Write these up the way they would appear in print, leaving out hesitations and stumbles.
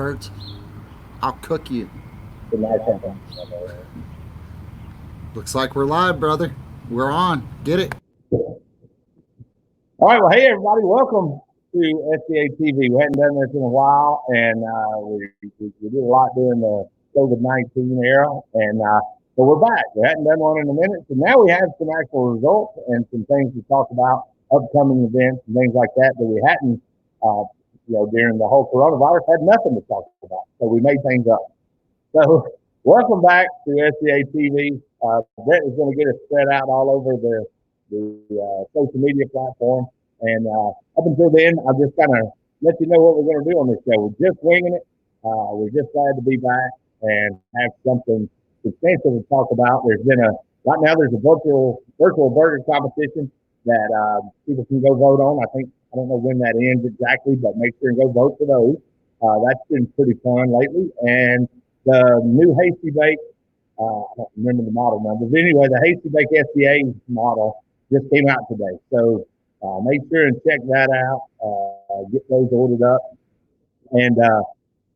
birds. I'll cook you. Looks like we're live, brother. We're on. Get it. All right. Well, hey, everybody. Welcome to SCA TV. We hadn't done this in a while, and we did a lot during the COVID-19 era, and so we're back. We hadn't done one in a minute, so now we have some actual results and some things to talk about, upcoming events and things like that we hadn't, during the whole coronavirus, had nothing to talk about. So we made things up. So welcome back to SCA TV. Brett is going to get us spread out all over the social media platform. And up until then, I'll just kind of let you know what we're going to do on this show. We're just winging it. We're just glad to be back and have something substantial to talk about. There's been right now there's a virtual burger competition that people can go vote on. I don't know when that ends exactly, but make sure and go vote for those. That's been pretty fun lately. And the new Hasty Bake, I don't remember the model number, but anyway, the Hasty Bake SCA model just came out today. So make sure and check that out. Get those ordered up and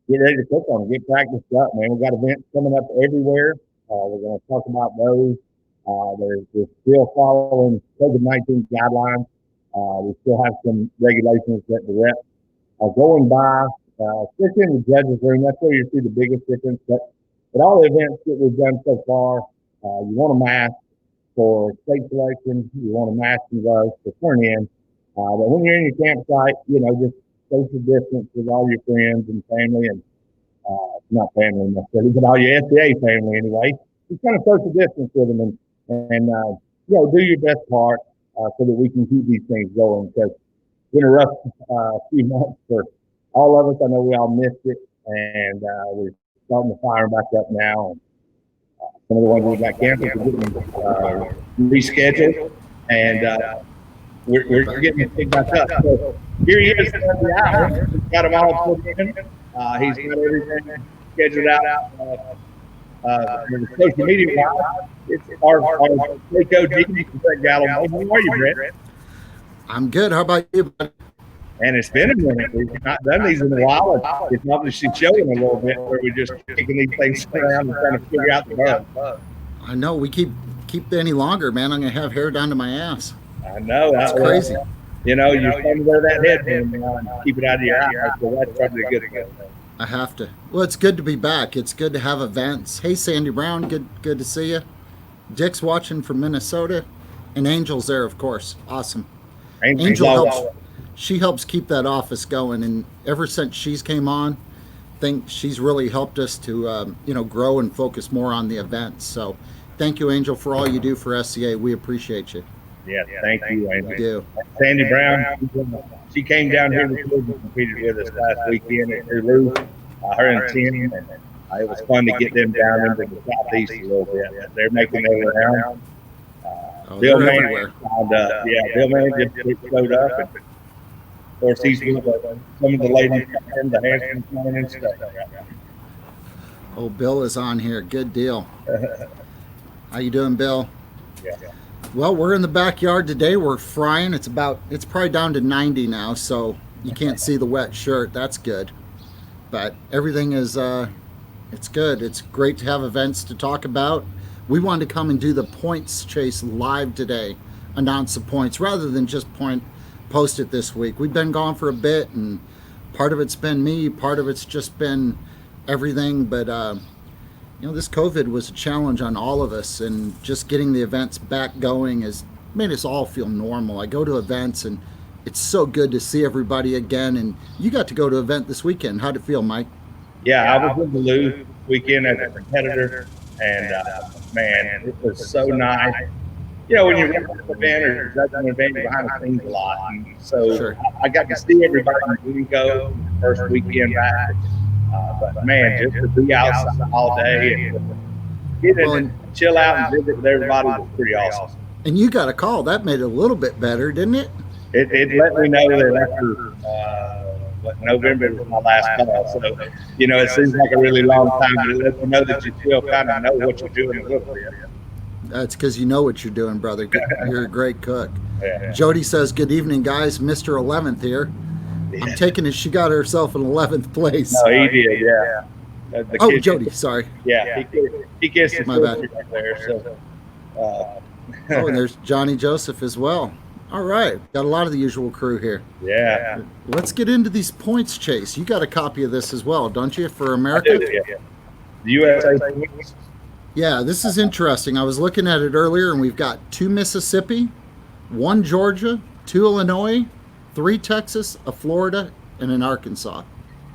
get ready to cook on them. Get practiced up, man. We've got events coming up everywhere. We're going to talk about those. We're still following COVID-19 guidelines. We still have some regulations that the reps are going by. Especially in the judges' room, that's where you see the biggest difference. But all the events that we've done so far, you want a mask for state selection. You want a mask and gloves to turn in. But when you're in your campsite, just social distance with all your friends and family, and not family necessarily, but all your SCA family anyway. Just kind of social distance with them and do your best part so that we can keep these things going. Because it's been a rough few months for all of us. I know we all missed it, and we're starting to fire back up now. And some of the ones we got canceled are getting rescheduled, and we're getting it picked back up. So here he is, the hour. He's got them all put in. He's got everything scheduled out. The social media wise, it's our Waco G. Gallo. How are you, Brett? I'm good. How about you, buddy? And it's been a minute. We've not done these in a while. And it's obviously showing a little bit where we're just kicking these things around and trying to figure out the bug. I know. We keep any longer, man. I'm going to have hair down to my ass. I know. That's crazy. You come to wear that headband and keep it out of your eye. So that's probably a good thing. I have to. Well, it's good to be back. It's good to have events. Hey, Sandy Brown. Good to see you. Dick's watching from Minnesota. And Angel's there, of course. Awesome. Angel helps. She helps keep that office going, and ever since she's came on, I think she's really helped us to grow and focus more on the events. So thank you, Angel, for all you do for SCA. We appreciate you. Yeah, thank you, Angel. We do. Sandy Brown, she came down here and competed with us last weekend at Hulu, her and Tim, and it was fun to get them down into the southeast a little bit. They're making their round. Bill Mann Bill Mann just showed up. And, of course, he's with some of the ladies in the Hampton and stuff. Oh, Bill is on here. Good deal. How you doing, Bill? Yeah. Well, we're in the backyard today. We're frying. It's probably down to 90 now, so you can't see the wet shirt. That's good. But everything is, it's good. It's great to have events to talk about. We wanted to come and do the points chase live today, announce the points, rather than just post it this week. We've been gone for a bit, and part of it's been me, part of it's just been everything. But this COVID was a challenge on all of us, and just getting the events back going has made us all feel normal. I go to events, and it's so good to see everybody again. And you got to go to an event this weekend. How'd it feel, Mike? Yeah, I was in Duluth this weekend as a competitor, and man, it was so nice. When you're running an event or judging an event, you're behind the scenes a lot. And so Sure. I got to see everybody in Wingo the first weekend back. But man, just to be outside all day and get in and chill out and visit with everybody was pretty awesome. And you got a call. That made it a little bit better, didn't it? It let me know that after November was my last call. So, it seems like a really long time, but it lets me know that you still kind of know what you're doing a little bit. That's because you know what you're doing, brother. You're a great cook. Yeah. Jody says, good evening, guys. Mr. 11th here. I'm taking it she got herself an 11th place. No, he did, yeah. The Oh, kid- Jody, sorry. Yeah, he gets the My bad. right there. So, Oh, and there's Johnny Joseph as well. All right, got a lot of the usual crew here. yeah. Let's get into these points chase. You got a copy of this as well, don't you, for I America? do, yeah. The USA. Yeah, this is interesting. I was looking at it earlier, and we've got 2 Mississippi, 1 Georgia, 2 Illinois, 3 Texas, a Florida, and an Arkansas.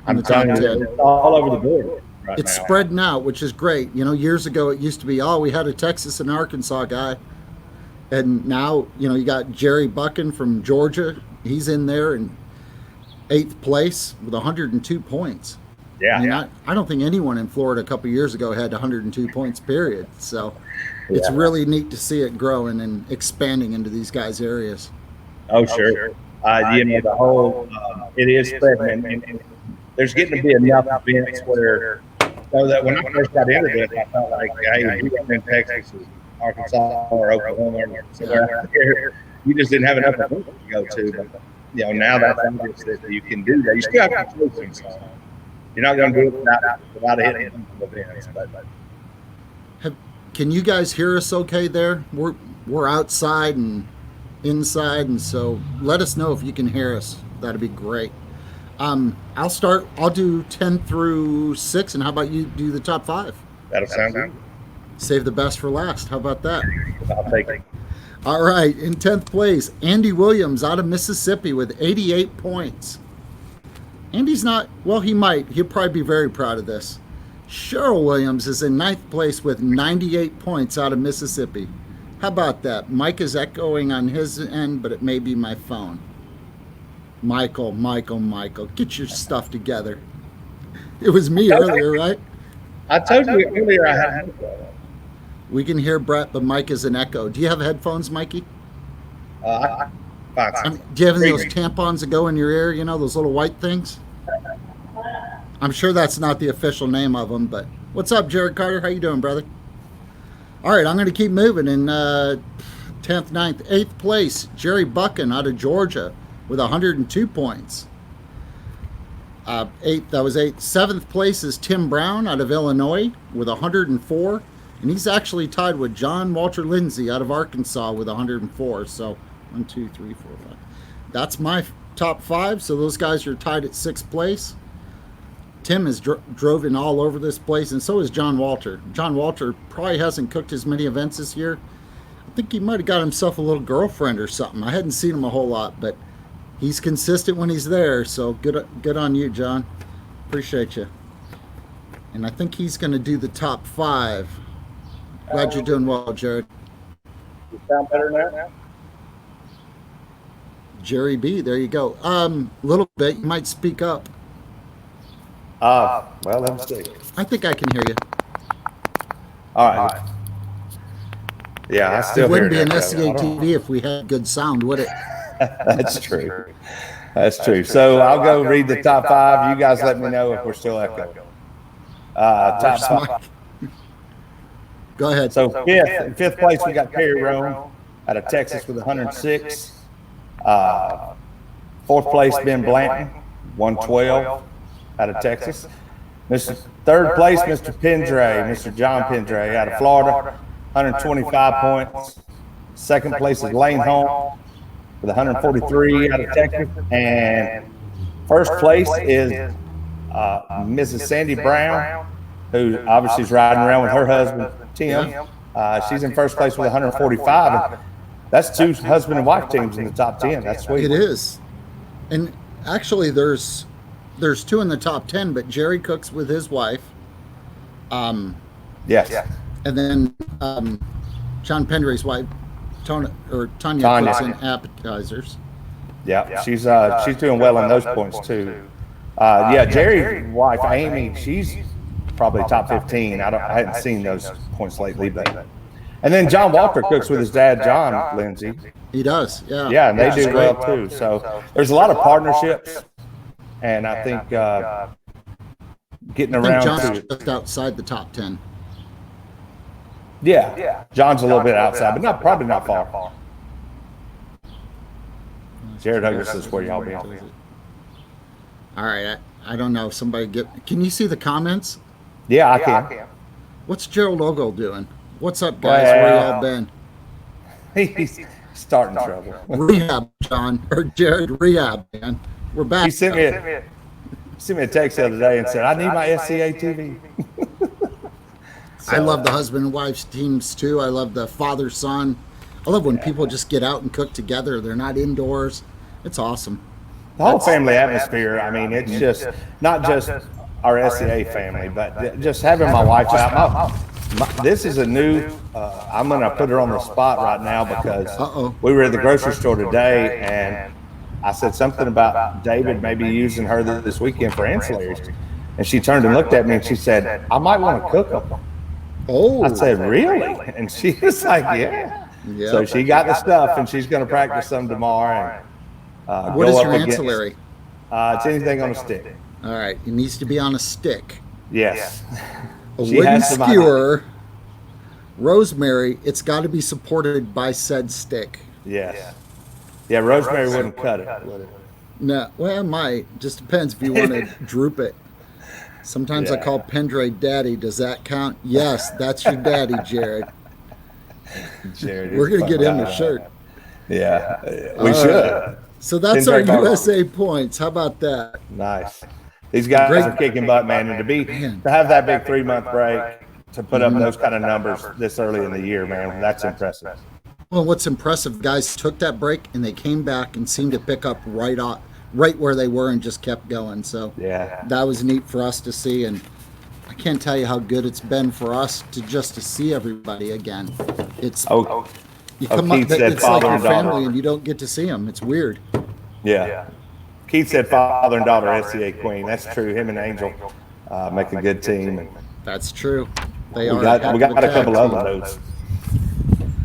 I'm telling you, it's all over the board right It's now. spreading out, which is great. You know, years ago it used to be, oh, we had a Texas and Arkansas guy. And now, you know, you got Jerry Buchan from Georgia. He's in there in 8th place with 102 points. Yeah, I mean, I don't think anyone in Florida a couple of years ago had 102 points, period. So it's really neat to see it growing and expanding into these guys' areas. Oh, sure. You know, the whole, it is spreading. And there's getting to be enough events where, so that when I first got into this, I felt like, hey, you were in Texas, Arkansas, or Oklahoma, or somewhere out here, you just didn't have enough events to go to. But, you know, now that's obvious that you can do that. You still have to do things. You're not going to do it without hitting events. But Can you guys hear us okay there? We're outside and inside, and so let us know if you can hear us. That'd be great. I'll start. I'll do 10 through 6, and how about you do the top 5? that'll sound good. Save the best for last. How about that? I'll take it. All right, in 10th place, Andy Williams out of Mississippi with 88 points. Andy's not, well, he might. He'll probably be very proud of this. Cheryl Williams is in 9th place with 98 points out of Mississippi. How about that? Mike is echoing on his end, but it may be my phone. Michael, get your stuff together. It was me earlier, right? I told you earlier I had. We can hear Brett, but Mike is an echo. Do you have headphones, Mikey? Fine. Do you have any of those tampons that go in your ear, you know, those little white things? I'm sure that's not the official name of them, but what's up, Jared Carter? How you doing, brother? All right, I'm going to keep moving. In 10th, 9th, 8th place, Jerry Buchan out of Georgia with 102 points. 8th, that was 8th. 7th place is Tim Brown out of Illinois with 104. And he's actually tied with John Walter Lindsay out of Arkansas with 104. So 1, 2, 3, 4, 5. That's my top 5. So those guys are tied at 6th place. Tim has drove in all over this place, and so is John Walter. John Walter probably hasn't cooked as many events this year. I think he might have got himself a little girlfriend or something. I hadn't seen him a whole lot, but he's consistent when he's there. So good on you, John. Appreciate you. And I think he's going to do the top 5. Glad you're doing well, Jared. You sound better now? Jerry B, there you go. Little bit. You might speak up. Well, let me see. I think I can hear you. All right. Yeah, I still It wouldn't be hear an that. SCA TV if we had good sound, would it? That's true. That's true. So I'll go read the top 5. You guys let me know if we're still echoing. Top 5. Go ahead. So in fifth place, we got Perry Rome out of Texas with 106. 4th place, Ben Blanton, 112 out of Texas. Third place, Mr. Pendray, Mr. John Pendray out of Florida, 125 points. Second place is Lane Holm with 143 out of Texas. And first place is Mrs. Sandy Brown, who obviously is riding around with her husband, Tim. She's in first place with 145. That's 2 husband and wife teams in the top 10. That's sweet. It is. And actually, there's 2 in the top 10, but Jerry cooks with his wife. Yes. And then John Pendray's wife, Tanya cooks in appetizers. Yeah, she's doing well in those points too. Jerry's wife Amy, she's probably top 15. I hadn't seen those points lately, but and then John Walter cooks with his dad John Lindsay. He does, yeah. Yeah, and they do well too. So there's a lot of partnerships, and I think getting I think around John's to just outside the top 10. yeah, John's a little bit outside, but probably not far. Jared Douglas is where y'all be. All right, I don't know. Somebody can you see the comments? Yeah, I can. What's Gerald Ogle doing? What's up, guys? Where y'all been? He's starting trouble. Rehab, John, or Jared, rehab, man. We're back. He sent me a text the other day and said, I need my SCA TV. I love the husband and wife teams too. I love the father-son. I love when people just get out and cook together. They're not indoors. It's awesome. The whole family atmosphere, I mean, it's just not just our SCA family, but just having my wife out. This is a new, I'm going to put her on the spot right now because we were at the grocery store today and I said something about David maybe using her this weekend for ancillaries. And she turned and looked at me and she said, I might want to cook them. Oh. I said, really? And she was like, yeah. Yep. So she got the stuff and she's going to practice some tomorrow. And, what is your ancillary? It's anything on a stick. All right. It needs to be on a stick. Yes. A wooden skewer, rosemary, it's got to be supported by said stick. Yes. Yeah, rosemary wouldn't cut it, would it? No, well, it might. Just depends if you want to droop it. Sometimes I call Pendray daddy. Does that count? Yes, that's your daddy, Jared. Jared, we're going to get him a shirt. Yeah, we should. So that's our USA points. How about that? Nice. These guys are kicking butt, man. And to have that big 3-month break, to put up those kind of numbers this early in the year, man, that's impressive. Well, what's impressive, guys took that break and they came back and seemed to pick up right where they were and just kept going. So that was neat for us to see. And I can't tell you how good it's been for us to see everybody again. It's you come up, it's like your family and you don't get to see them. It's weird. Yeah. Keith said father and daughter SCA Queen. That's true. Him and Angel make a good team. That's true. We got a couple of those.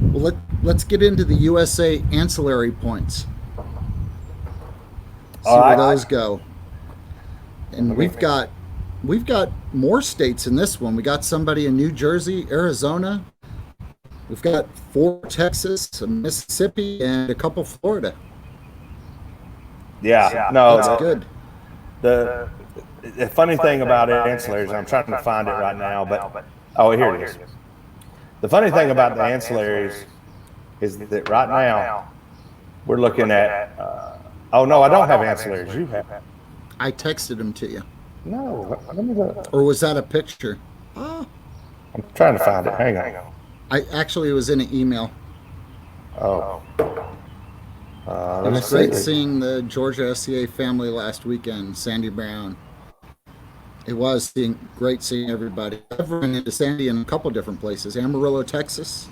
Well, let's get into the USA ancillary points. See where those go. And we've got more states in this one. We got somebody in New Jersey, Arizona. We've got 4 Texas, Mississippi, and a couple Florida. Yeah, no, that's good. The funny thing about ancillaries, I'm trying to find it right now, but here it is. The funny thing about the ancillaries is that right now we're looking at. No, I don't have ancillaries. You have. I texted them to you. No, let me look. Or was that a picture? I'm trying to find it. Hang on. It was in an email. It was great seeing the Georgia SCA family last weekend, Sandy Brown. It was great seeing everybody. I've run into Sandy in a couple different places. Amarillo, Texas.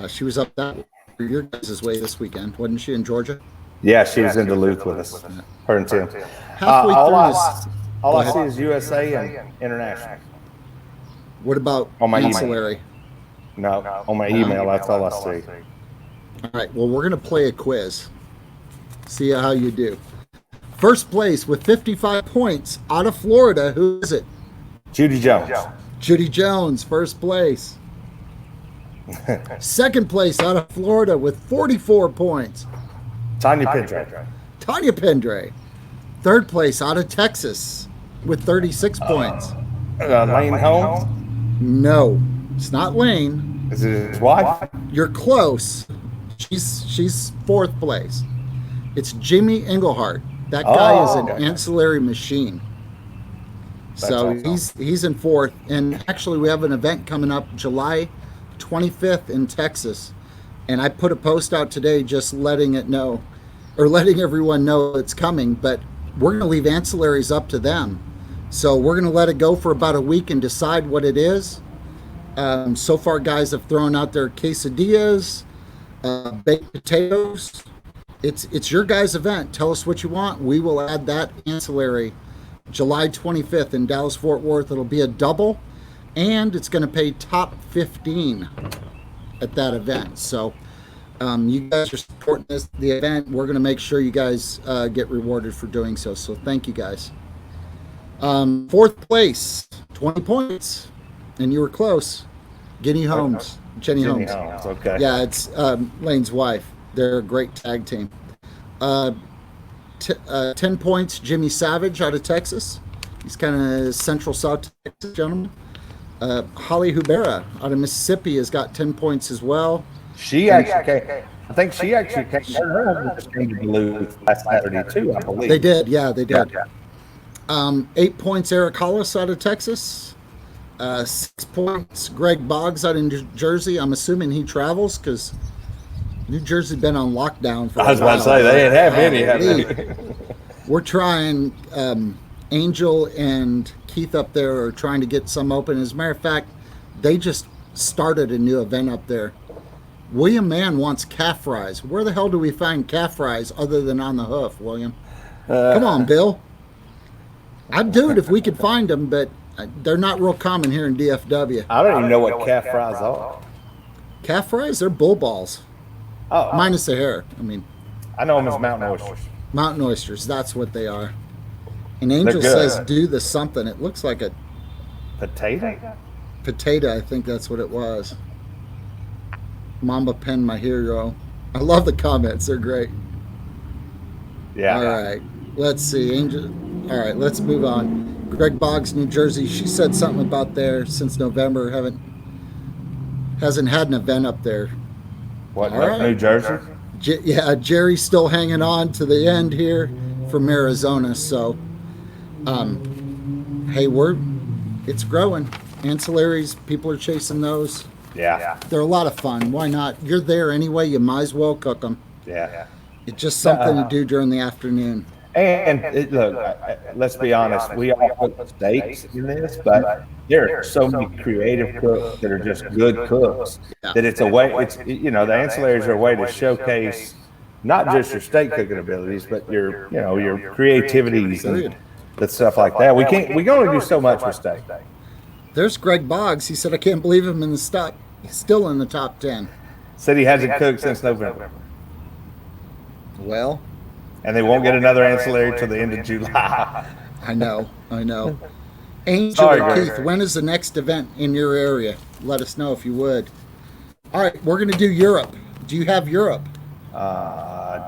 She was up that your guys' way this weekend, wasn't she, in Georgia? Yeah, she was in Duluth with us. Her and Tim. Halfway all I see is USA and international. What about on my ancillary? No, on my email, that's all I see. All right, well, we're going to play a quiz. See how you do. First place with 55 points out of Florida. Who is it? Judy Jones. Judy Jones, first place. Second place out of Florida with 44 points. Tanya Pendray. Tanya Pendray. Third place out of Texas with 36 points. Lane Holmes? No, it's not Lane. Is it his wife? You're close. She's fourth place. It's Jimmy Englehart. That guy is an ancillary machine. So he's in fourth. And actually, we have an event coming up July 25th in Texas. And I put a post out today just letting everyone know it's coming. But we're going to leave ancillaries up to them. So we're going to let it go for about a week and decide what it is. So far, guys have thrown out their quesadillas, baked potatoes. It's your guys' event. Tell us what you want. We will add that ancillary July 25th in Dallas-Fort Worth. It'll be a double, and it's going to pay top 15 at that event. So you guys are supporting the event. We're going to make sure you guys get rewarded for doing so. So thank you, guys. Fourth place, 20 points, and you were close. Jenny Holmes. Okay. Yeah, it's Lane's wife. They're a great tag team. 10 points, Jimmy Savage out of Texas. He's kind of central South Texas gentleman. Holly Hubera out of Mississippi has got 10 points as well. She actually came. I think she actually came. Her husband just came to Duluth last Saturday too, I believe. They did, yeah, they did. Yeah. 8 points, Eric Hollis out of Texas. 6 points, Greg Boggs out of New Jersey. I'm assuming he travels because New Jersey's been on lockdown for a while. I was about to say, they didn't have any, have they? We're trying, Angel and Keith up there are trying to get some open. As a matter of fact, they just started a new event up there. William Mann wants calf fries. Where the hell do we find calf fries other than on the hoof, William? Come on, Bill. I'd do it if we could find them, but they're not real common here in DFW. I don't even know what calf fries are. Calf fries? They're bull balls. Oh, Minus the hair. I mean, I know them as mountain oysters. mountain oysters. That's what they are. And Angel says do the something. It looks like a Potato? potato. I think that's what it was. Mamba Pen, my hero. I love the comments. They're great. Yeah. All right. Let's see. Angel. All right. Let's move on. Greg Boggs, New Jersey. She said something about there since November. Hasn't had an event up there. What, All right. New Jersey? Yeah, Jerry's still hanging on to the end here from Arizona. So, hey, it's growing. Ancillaries, people are chasing those. Yeah. They're a lot of fun. Why not? You're there anyway. You might as well cook them. Yeah. It's just something to do during the afternoon. And look, let's be honest, we all cook steaks in this, but there are so many creative cooks that are just good cooks that it's a way, the ancillaries are a way to showcase not just your steak cooking abilities, but your creativities and the stuff like that. We can only do so much with steak. There's Greg Boggs. He said, I can't believe him in the top. He's still in the top 10. Said he hasn't cooked since November. Well, and they won't get another ancillary till the end of July. I know. Angel Sorry, and Keith, Greg. when is the next event in your area? Let us know if you would. All right, we're going to do Europe. Do you have Europe?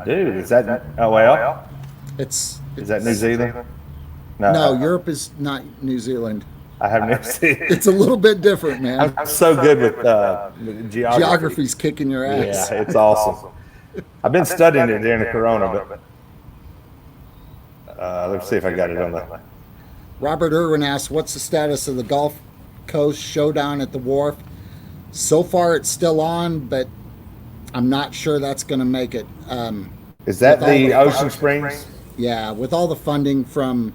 Dude, is that, oh well? Is that New Zealand? No, Europe is not New Zealand. I have never seen it. It's a little bit different, man. I'm so good with geography. Geography's kicking your ass. Yeah, it's awesome. I've been studying it during the corona, but let's see if I got it on the. Robert Irwin asks, what's the status of the Gulf Coast Showdown at the Wharf? So far, it's still on, but I'm not sure that's going to make it. Is that the Ocean Springs? Yeah, with all the funding from,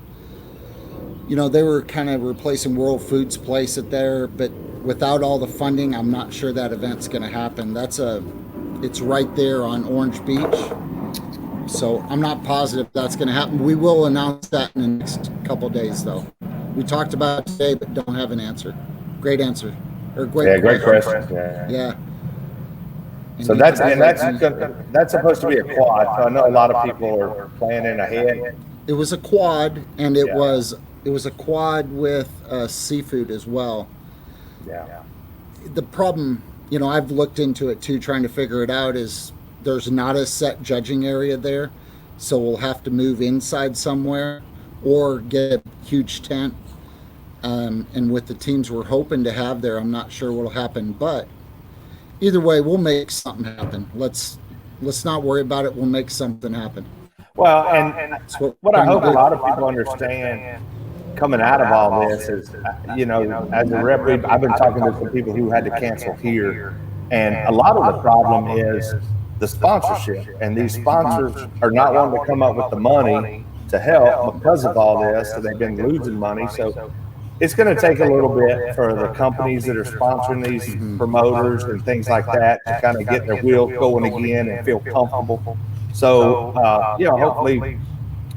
they were kind of replacing World Foods Place at there, but without all the funding, I'm not sure that event's going to happen. It's right there on Orange Beach. So I'm not positive that's going to happen. We will announce that in the next couple days, though. We talked about it today, but don't have an answer. Great answer. Or great question. Yeah. So that's supposed to be a quad. So I know a lot of people are planning ahead. It was a quad, and it was a quad with seafood as well. Yeah. The problem, I've looked into it too, trying to figure it out, is there's not a set judging area there, so we'll have to move inside somewhere or get a huge tent. And with the teams we're hoping to have there, I'm not sure what'll happen, but either way, we'll make something happen. Let's not worry about it. We'll make something happen. Well, and what I hope a lot of people understand coming out of all this is, as a rep, I've been talking to some people who had to cancel here, and a lot of the problem is the sponsorship, and these sponsors are not wanting to come up with the money to help because of all this, so they've been losing money. So it's going to take a little bit for the companies that are sponsoring these promoters and things like that to kind of get their wheels going again and feel comfortable. So, hopefully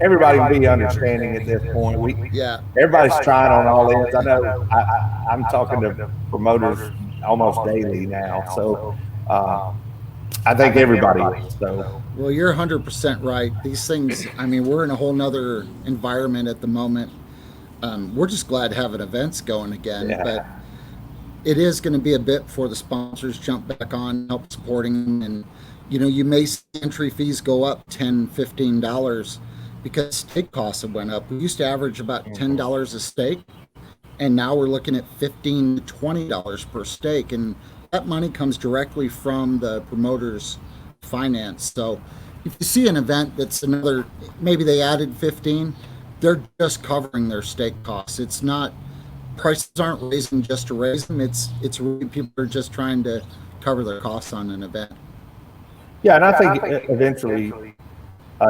everybody will be understanding at this point. Everybody's trying on all ends. I know I'm talking to promoters almost daily now. So, I think everybody is. So. Well, you're 100% right. These things, we're in a whole nother environment at the moment. We're just glad having events going again, but it is going to be a bit before the sponsors jump back on, help supporting them. And, you may see entry fees go up $10, $15, because steak costs have went up. We used to average about $10 a steak, and now we're looking at $15 to $20 per steak, and that money comes directly from the promoters' finance. So if you see an event that's another, maybe they added 15, they're just covering their steak costs. It's not, prices aren't raising just to raise them. It's really people are just trying to cover their costs on an event. Yeah, and I think eventually,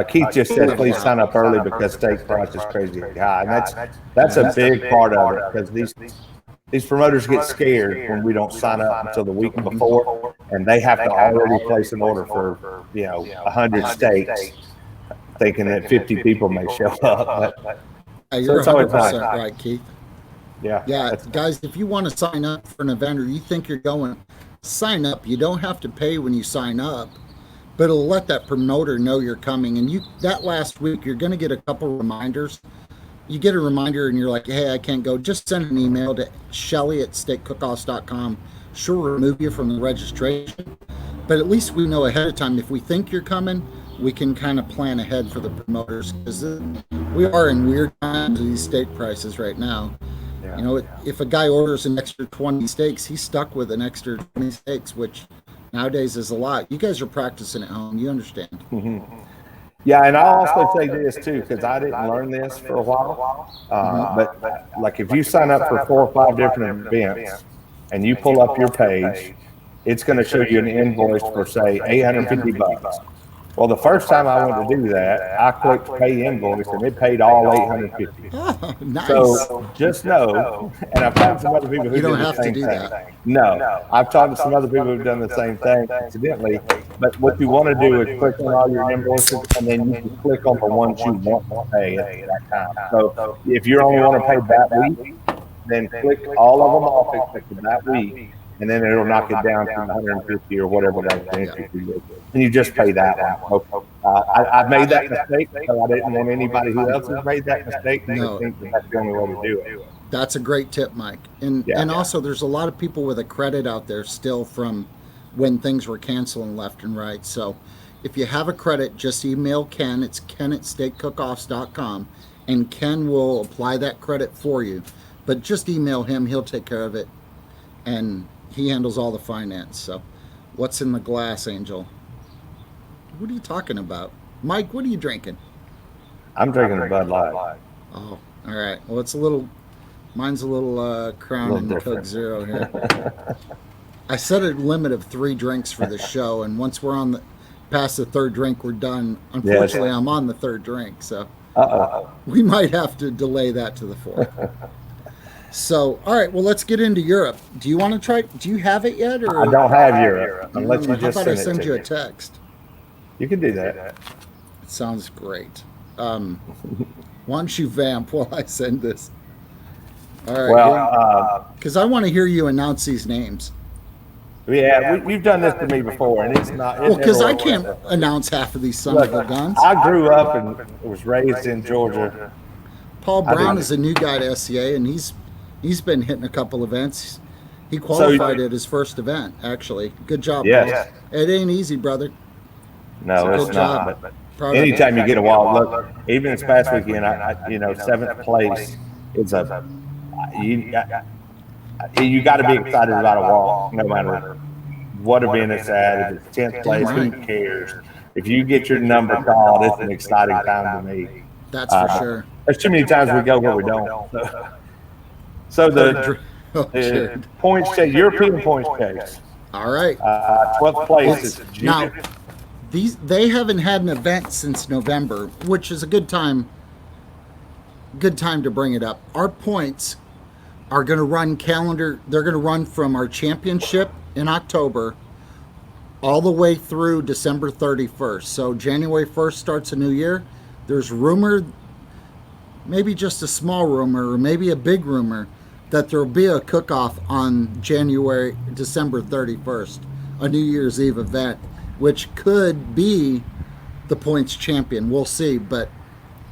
Keith just said, please sign up early because steak price is crazy high, and that's a big part of it, because these promoters get scared when we don't sign up until the week before, and they have to already place an order for 100 steaks, thinking that 50 people may show up. You're 100% right, Keith. Yeah, guys, if you want to sign up for an event or you think you're going, sign up. You don't have to pay when you sign up, but it'll let that promoter know you're coming. And that last week, you're going to get a couple reminders. You get a reminder and you're like, hey, I can't go. Just send an email to Shelly@steakcookoffs.com. She'll remove you from the registration. But at least we know ahead of time. If we think you're coming, we can kind of plan ahead for the promoters, because we are in weird times with these steak prices right now. Yeah. If a guy orders an extra 20 steaks, he's stuck with an extra 20 steaks, which nowadays is a lot. You guys are practicing at home. You understand. Mm-hmm. Yeah, and I'll also say this too, because I didn't learn this for a while. But like if you sign up for 4 or 5 different events and you pull up your page, it's going to show you an invoice for, say, $850. Well, the first time I went to do that, I clicked pay invoice and it paid all $850. Oh, nice. So just know, and I've talked to some other people who do the same thing. No, I've talked to some other people who've done the same thing accidentally. But what you want to do is click on all your invoices, and then you can click on the ones you want to pay at that time. So if you only want to pay that week, then click all of them off except that week, and then it'll knock it down to 150 or whatever that entry fee is. And you just pay that one. I made that mistake because I didn't want anybody who else has made that mistake to think that that's the only way to do it. That's a great tip, Mike. And also there's a lot of people with a credit out there still from when things were canceling left and right. So if you have a credit, just email Ken. It's Ken@steakcookoffs.com, and Ken will apply that credit for you. But just email him. He'll take care of it. And he handles all the finance. So what's in the glass, Angel? What are you talking about? Mike, what are you drinking? I'm drinking a Bud Light. Oh, all right. Well, mine's a little Crown and Coke Zero here. I set a limit of 3 drinks for the show, and once we're past the 3rd drink, we're done. Unfortunately, I'm on the 3rd drink, so we might have to delay that to the 4th. So, all right, well, let's get into Europe. Do you want to try? Do you have it yet? Or? I don't have Europe. Unless you just how about I send you a text? You can do that. It sounds great. Why don't you vamp while I send this? All right. Well, because I want to hear you announce these names. Yeah, you've done this to me before, and it's not. Well, because I can't announce half of these sons of the guns. I grew up and was raised in Georgia. Paul Brown is a new guy to SCA, and he's been hitting a couple events. He qualified at his first event, actually. Good job, Paul. It ain't easy, brother. No, it's not. But anytime you get a wild look, even this past weekend, I 7th place is you got to be excited about a walk, no matter what event it's at. If it's 10th place, who cares? If you get your number called, it's an exciting time to me. That's for sure. There's too many times we go where we don't. So the points chase, European points chase. All right. 12th place is now. They haven't had an event since November, which is a good time to bring it up. Our points are going to run they're going to run from our championship in October all the way through December 31st. So January 1st starts a new year. There's rumor, maybe just a small rumor or maybe a big rumor, that there will be a cook-off on December 31st, a New Year's Eve event, which could be the points champion. We'll see, but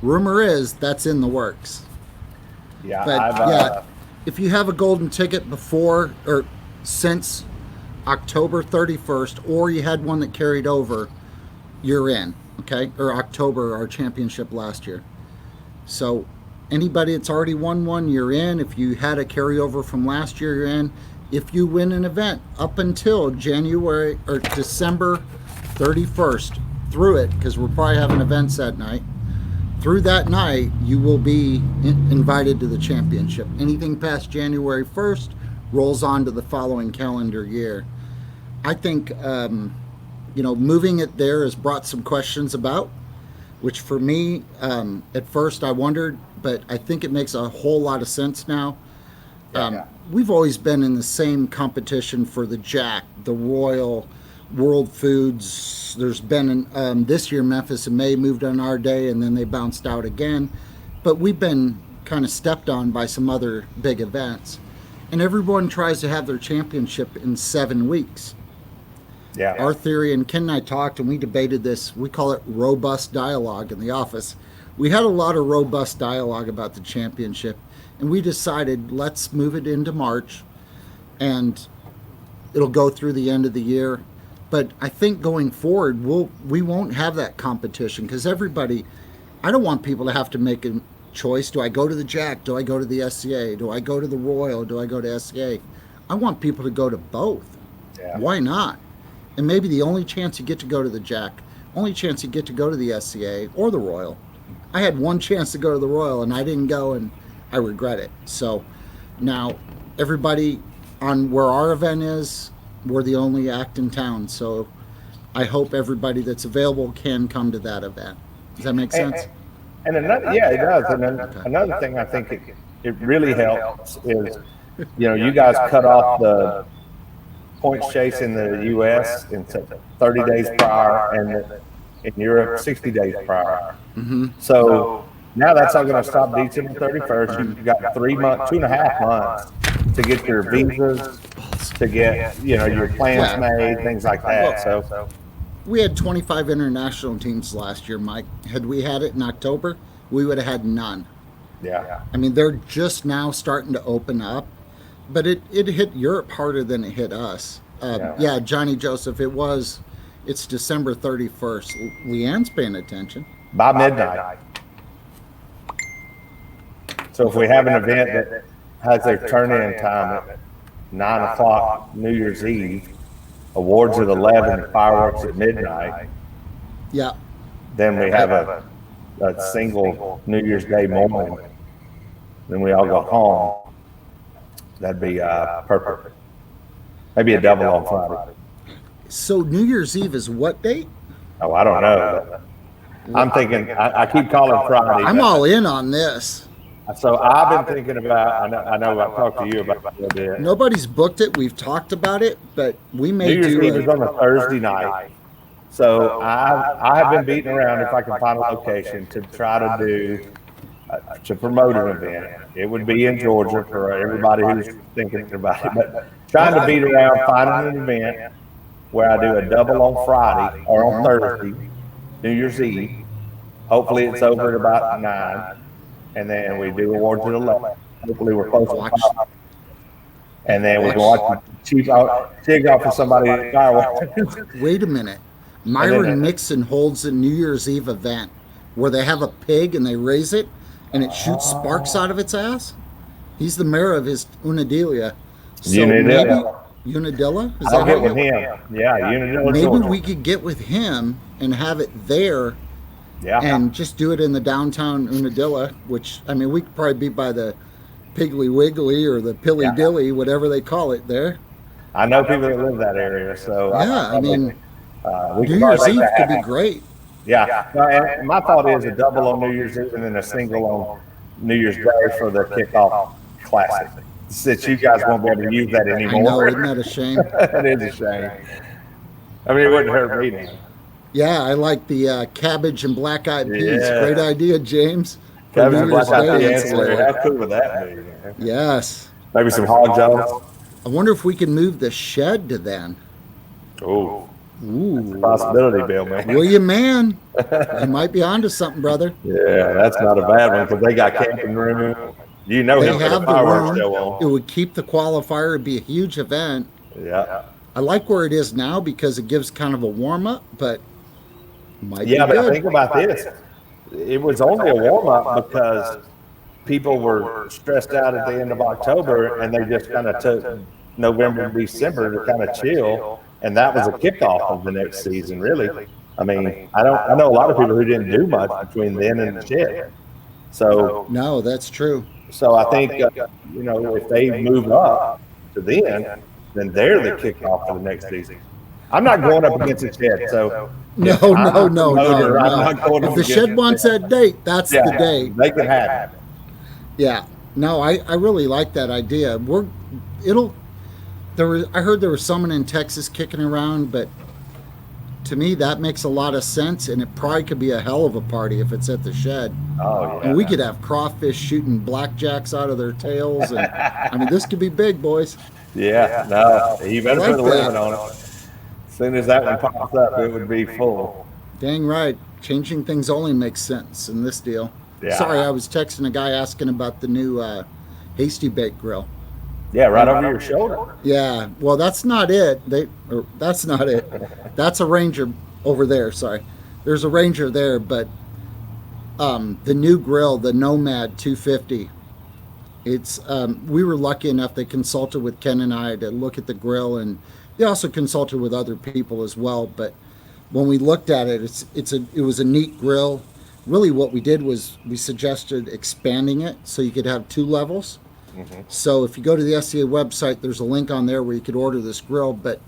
rumor is that's in the works. Yeah, but if you have a golden ticket before or since October 31st, or you had one that carried over, you're in. okay, or October, our championship last year. So anybody that's already won one, you're in. If you had a carryover from last year, you're in. If you win an event up until January or December 31st, through it, because we're probably having events that night, through that night, you will be invited to the championship. Anything past January 1st rolls on to the following calendar year. I think, moving it there has brought some questions about, which for me, at first I wondered, but I think it makes a whole lot of sense now. We've always been in the same competition for the Jack, the Royal, World Foods. There's been this year Memphis and May moved on our day, and then they bounced out again. But we've been kind of stepped on by some other big events, and everyone tries to have their championship in 7 weeks. Yeah. Our theory, and Ken and I talked, and we debated this. We call it robust dialogue in the office. We had a lot of robust dialogue about the championship, and we decided let's move it into March, and it'll go through the end of the year. But I think going forward, we won't have that competition, because everybody, I don't want people to have to make a choice. Do I go to the Jack? Do I go to the SCA? Do I go to the Royal? Do I go to SCA? I want people to go to both. Yeah. Why not? And maybe the only chance you get to go to the Jack, only chance you get to go to the SCA or the Royal. I had one chance to go to the Royal, and I didn't go, and I regret it. So now everybody on where our event is, we're the only act in town. So I hope everybody that's available can come to that event. Does that make sense? And another, yeah, it does. And then another thing I think it really helps is, you guys cut off the points chase in the U.S. in 30 days prior, and in Europe 60 days prior. Mm-hmm. So now that's all going to stop December 31st. You've got 3 months, 2.5 months to get your visas, to get your plans made, things like that. So we had 25 international teams last year, Mike. Had we had it in October, we would have had none. Yeah. I mean, they're just now starting to open up, but it hit Europe harder than it hit us. Johnny Joseph, it's December 31st. Leanne's paying attention. By midnight. So if we have an event that has their turn-in time at 9 o'clock New Year's Eve, awards at 11, fireworks at midnight. Yeah. Then we have a single New Year's Day morning. Then we all go home. That'd be perfect. Maybe a double on Friday. So New Year's Eve is what date? Oh, I don't know. I'm thinking, I keep calling Friday. I'm all in on this. So I've been thinking about, I know I've talked to you about it a little bit. Nobody's booked it. We've talked about it, but we may New Year's do Eve it. is on a Thursday night. So I have been beating around if I can find a location to try to do, to promote an event. It would be in Georgia for everybody who's thinking about it. But trying to beat around finding an event where I do a double on Friday or on Thursday, New Year's Eve. Hopefully it's over at about 9. And then we do awards at 11. Hopefully we're close to 5. And then we can watch Chief off for somebody at fireworks. Wait a minute. Myron Mixon holds a New Year's Eve event where they have a pig and they raise it and it shoots sparks out of its ass. He's the mayor of his Unadilla. So Unadilla? Is I'll that get with him. Yeah, Unadilla. Maybe we could get with him and have it there. Yeah. And just do it in the downtown Unadilla, which, I mean, we could probably be by the Piggly Wiggly or the Pilly Dilly, whatever they call it there. I know people that live that area, so New Year's Eve could be great. Yeah. And my thought is a double on New Year's Eve and then a single on New Year's Day for the kickoff classic. Since you guys won't be able to use that anymore. I know, isn't that a shame? It is a shame. I mean, it wouldn't hurt me now. Yeah, I like the cabbage and black eyed peas. Yeah. Great idea, James. Cabbage and black eyed peas ancillary. How cool would that be? Man? Yes. Maybe some hog jones. I wonder if we can move the shed to then. Ooh. Ooh. Possibility, Bill, man. William, man. You might be onto something, brother. Yeah, that's not a bad one because they got camping room. You know, They him for have the the fireworks room. show on. It would keep the qualifier. It'd be a huge event. Yeah. I like where it is now because it gives kind of a warm up, but Might Yeah, be but good. think about this. It was only a warm-up because people were stressed out at the end of October, and they just kind of took November and December to kind of chill, and that was a kickoff of the next season, really. I mean, I know a lot of people who didn't do much between then and the shed. So No, that's true. I think if they move up to then they're the kickoff for the next season. I'm not going up against the shed, so No, if I'm no, a no, promoter, no, I'm no. not going If up the against shed wants that date, that's the date. They can have it. Yeah. No, I really like that idea. I heard there was someone in Texas kicking around, but to me that makes a lot of sense, and it probably could be a hell of a party if it's at the shed. Oh yeah. And we could have crawfish shooting blackjacks out of their tails, and I mean this could be big, boys. Yeah, no, you better like put a limit on it. As soon as that one pops up, it would be full. Dang right. Changing things only makes sense in this deal. Yeah. Sorry, I was texting a guy asking about the new Hasty Bake Grill. Yeah, right over your shoulder. Yeah, well, that's not it. That's not it. That's a Ranger over there. Sorry, there's a Ranger there, but the new grill, the Nomad 250. It's we were lucky enough. They consulted with Ken and I to look at the grill, and they also consulted with other people as well. But when we looked at it, it was a neat grill. Really, what we did was we suggested expanding it so you could have 2 levels. Mm-hmm. So if you go to the SCA website, there's a link on there where you could order this grill, but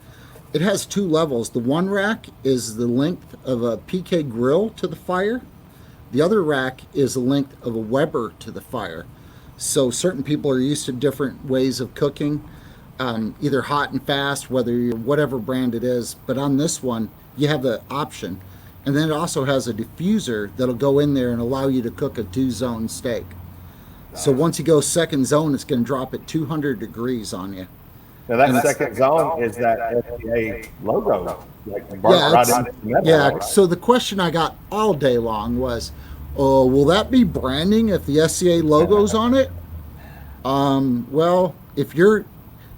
it has 2 levels. The one rack is the length of a PK grill to the fire. The other rack is the length of a Weber to the fire. So certain people are used to different ways of cooking, either hot and fast, whatever brand it is. But on this one, you have the option. And then it also has a diffuser that'll go in there and allow you to cook a 2-zone steak. So once you go second zone, it's going to drop at 200 degrees on you. Now that second zone is that SCA logo. So the question I got all day long was, will that be branding if the SCA logo's on it? Well, if you're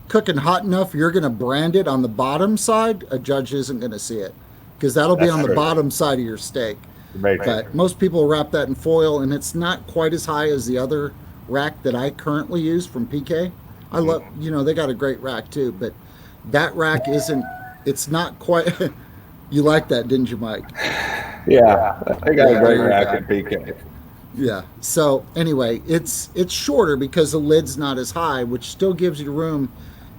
cooking hot enough, you're going to brand it on the bottom side. A judge isn't going to see it because that'll be on the bottom side of your steak. But most people wrap that in foil, and it's not quite as high as the other rack that I currently use from PK. I love, they got a great rack too, but that rack it's not quite. You like that, didn't you, Mike? Yeah, they got a great rack at PK. Yeah. So anyway, it's shorter because the lid's not as high, which still gives you room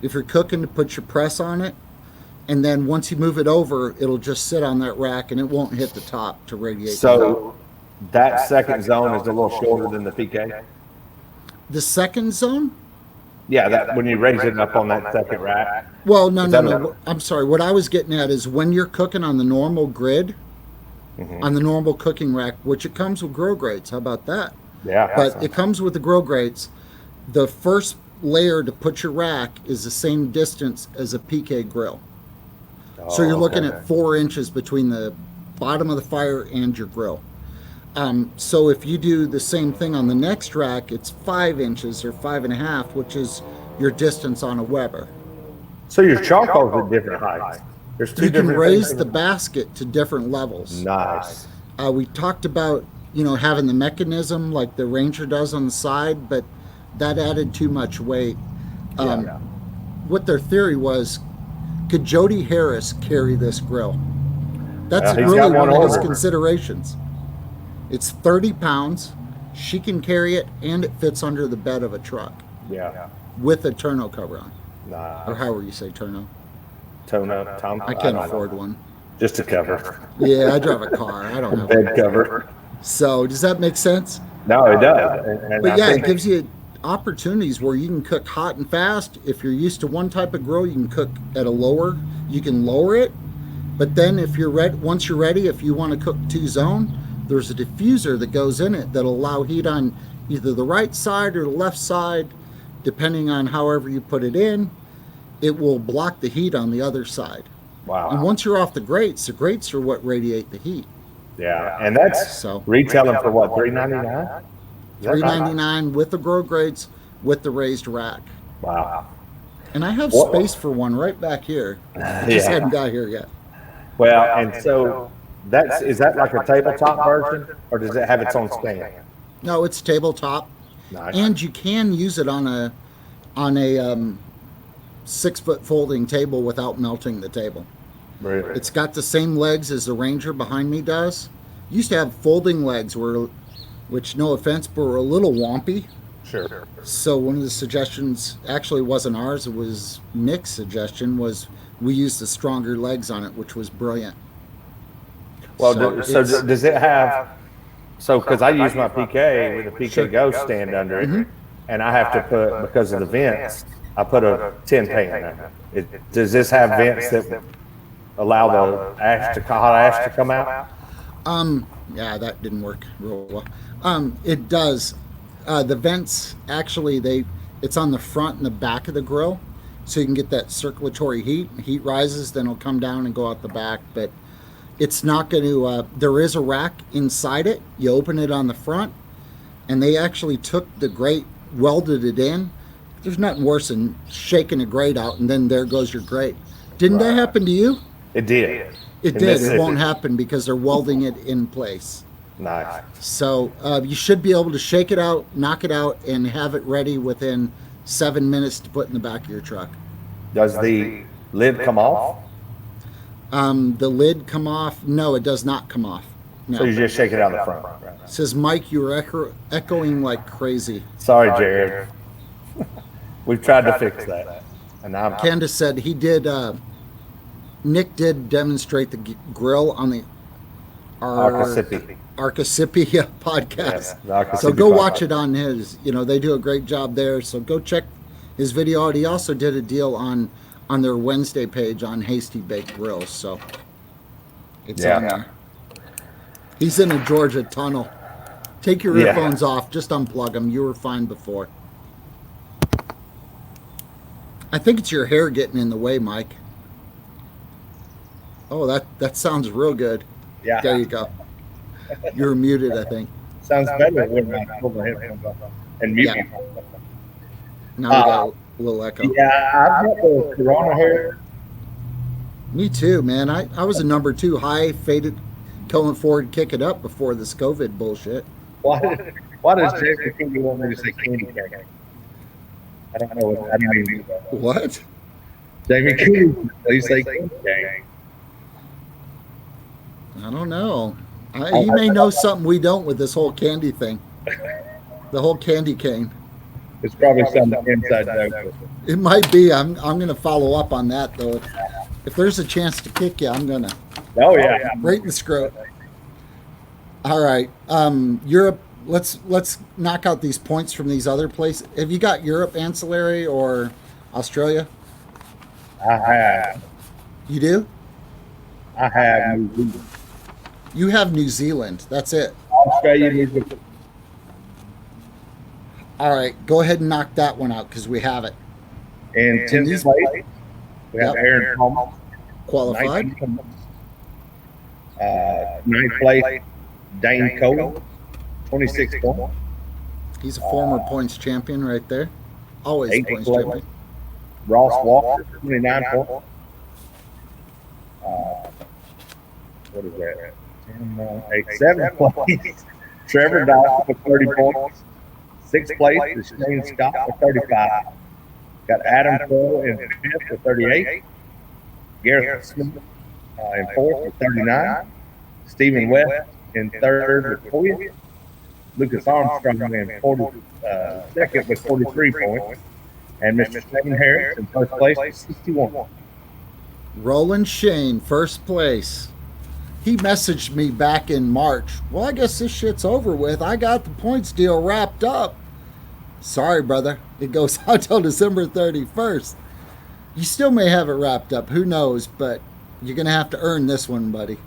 if you're cooking to put your press on it. And then once you move it over, it'll just sit on that rack and it won't hit the top to radiate. So that second zone is a little shorter than the PK? The second zone? Yeah, that when you raise it up on that second rack. Well, no. I'm sorry. What I was getting at is when you're cooking on the normal grid, on the normal cooking rack, which it comes with grill grates. How about that? Yeah. But it comes with the grill grates. The first layer to put your rack is the same distance as a PK grill. So you're looking at 4 inches between the bottom of the fire and your grill. So if you do the same thing on the next rack, it's 5 inches or 5.5, which is your distance on a Weber. So your charcoal's at different heights. There's 2 you can different raise things. the basket to different levels. Nice. We talked about having the mechanism like the Ranger does on the side, but that added too much weight. What their theory was, could Jody Harris carry this grill? That's really one of his considerations. It's 30 pounds. She can carry it, and it fits under the bed of a truck. Yeah. With a tonneau cover on. Nice. Or however you say tonneau. Tonneau. I can't afford one. Just a cover. Yeah, I drive a car. I don't have bed one. cover. So does that make sense? No, it does. But yeah, it gives you opportunities where you can cook hot and fast. If you're used to one type of grill, you can cook at a lower. You can lower it. But then if you're ready, once you're ready, if you want to cook 2-zone, there's a diffuser that goes in it that'll allow heat on either the right side or the left side, depending on however you put it in. It will block the heat on the other side. Wow. And once you're off the grates are what radiate the heat. Yeah, and that's retailing for what, $3.99? $3.99 with the grow grates, with the raised rack. Wow. And I have space for one right back here. I just hadn't got here yet. Well, and so is that like a tabletop version, or does it have its own stand? No, it's tabletop, Nice. and you can use it on a 6-foot folding table without melting the table. Really? It's got the same legs as the Ranger behind me does. Used to have folding legs, which no offense, but were a little wompy. Sure. So one of the suggestions actually wasn't ours; it was Nick's suggestion. Was we used the stronger legs on it, which was brilliant. Well, So does it have? So, because I use my PK with a PK Sure. Go stand under it, and I have to put, because of the vents, I put a tin pan in. Does this have vents that allow the hot ash to come out? Yeah, that didn't work real well. It does. The vents actually it's on the front and the back of the grill, so you can get that circulatory heat. Heat rises, then it'll come down and go out the back. But it's not going to. There is a rack inside it. You open it on the front, and they actually took the grate, welded it in. There's nothing worse than shaking a grate out and then there goes your grate. Didn't that happen to you? It did. It In did. It Mississippi. won't happen because they're welding it in place. Nice. So you should be able to shake it out, knock it out, and have it ready within 7 minutes to put in the back of your truck. Does the lid come off? The lid come off? No, it does not come off. No. So you just shake it out the front. Right. Says Mike, you were echoing like crazy. Sorry, Jared. We've tried to fix that, and I'm Candace said he did. Nick did demonstrate the grill on the Arcasipi. Arcasipia podcast. Yeah, the Arcasipi So go podcast. watch it on his. They do a great job there. So go check his video out. He also did a deal on their Wednesday page on Hasty Baked Grills. So it's on there. He's in a Georgia tunnel. Take your earphones off. Just unplug them. You were fine before. I think it's your hair getting in the way, Mike. Oh, that sounds real good. Yeah. There you go. You're muted, I think. Sounds better when I pull my headphones off and mute. Yeah. Now we got a little echo. Yeah, I've got the Corona hair. Me too, man. I was a number 2 high, faded, going forward, kick it up before this COVID bullshit. Why does Jason King want me to say candy cane? I don't know what I mean. What? Jamie King, please say candy cane. I don't know. He may know something we don't with this whole candy thing. The whole candy cane. It's probably some inside joke. It might be. I'm going to follow up on that, though. If there's a chance to kick you, I'm going to. Oh yeah. Right in the scrot. All right. Europe, let's knock out these points from these other places. Have you got Europe ancillary or Australia? I have. You do? I have New Zealand. You have New Zealand. That's it. Australia, New Zealand. All right. Go ahead and knock that one out because we have it. And 10th these- place, we have Yep. Aaron Thomas. Qualified. 9th place, Dane Cole, 26 points. He's a former points champion right there. Always 8th points place, champion. Ross Walker, 29 points. What is that? 10, 9, 8, 7th place, Trevor Dawson with 30 points. 6th place is Shane Scott with 35. Got Adam Cole in 5th with 38. Gareth Smith in 4th with 39. Stephen West in 3rd with 40. Lucas Armstrong in 42nd with 43 points. And Mr. Stephen Harris in 1st place with 61. Roland Shane, first place. He messaged me back in March. Well, I guess this shit's over with. I got the points deal wrapped up. Sorry, brother. It goes out till December 31st. You still may have it wrapped up. Who knows? But you're going to have to earn this one, buddy.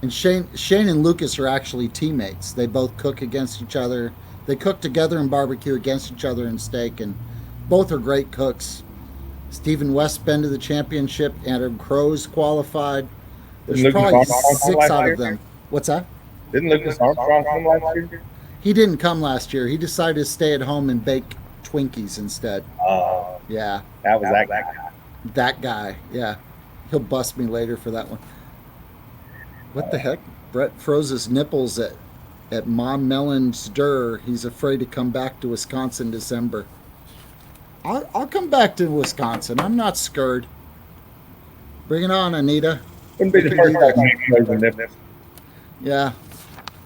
And Shane and Lucas are actually teammates. They both cook against each other. They cook together and barbecue against each other in steak. And both are great cooks. Stephen West been to the championship. Adam Crow's qualified. There's Lucas probably Armstrong 6 last out year? of them. What's that? Didn't Lucas Armstrong come last year? He didn't come last year. He decided to stay at home and bake Twinkies instead. Yeah, That was that guy. that guy. Yeah, he'll bust me later for that one. What the heck? Brett froze his nipples at Mom Melon's Dur. He's afraid to come back to Wisconsin December. I'll come back to Wisconsin. I'm not scared. Bring it on, Anita. Wouldn't be the first time you frozen nipples. Yeah,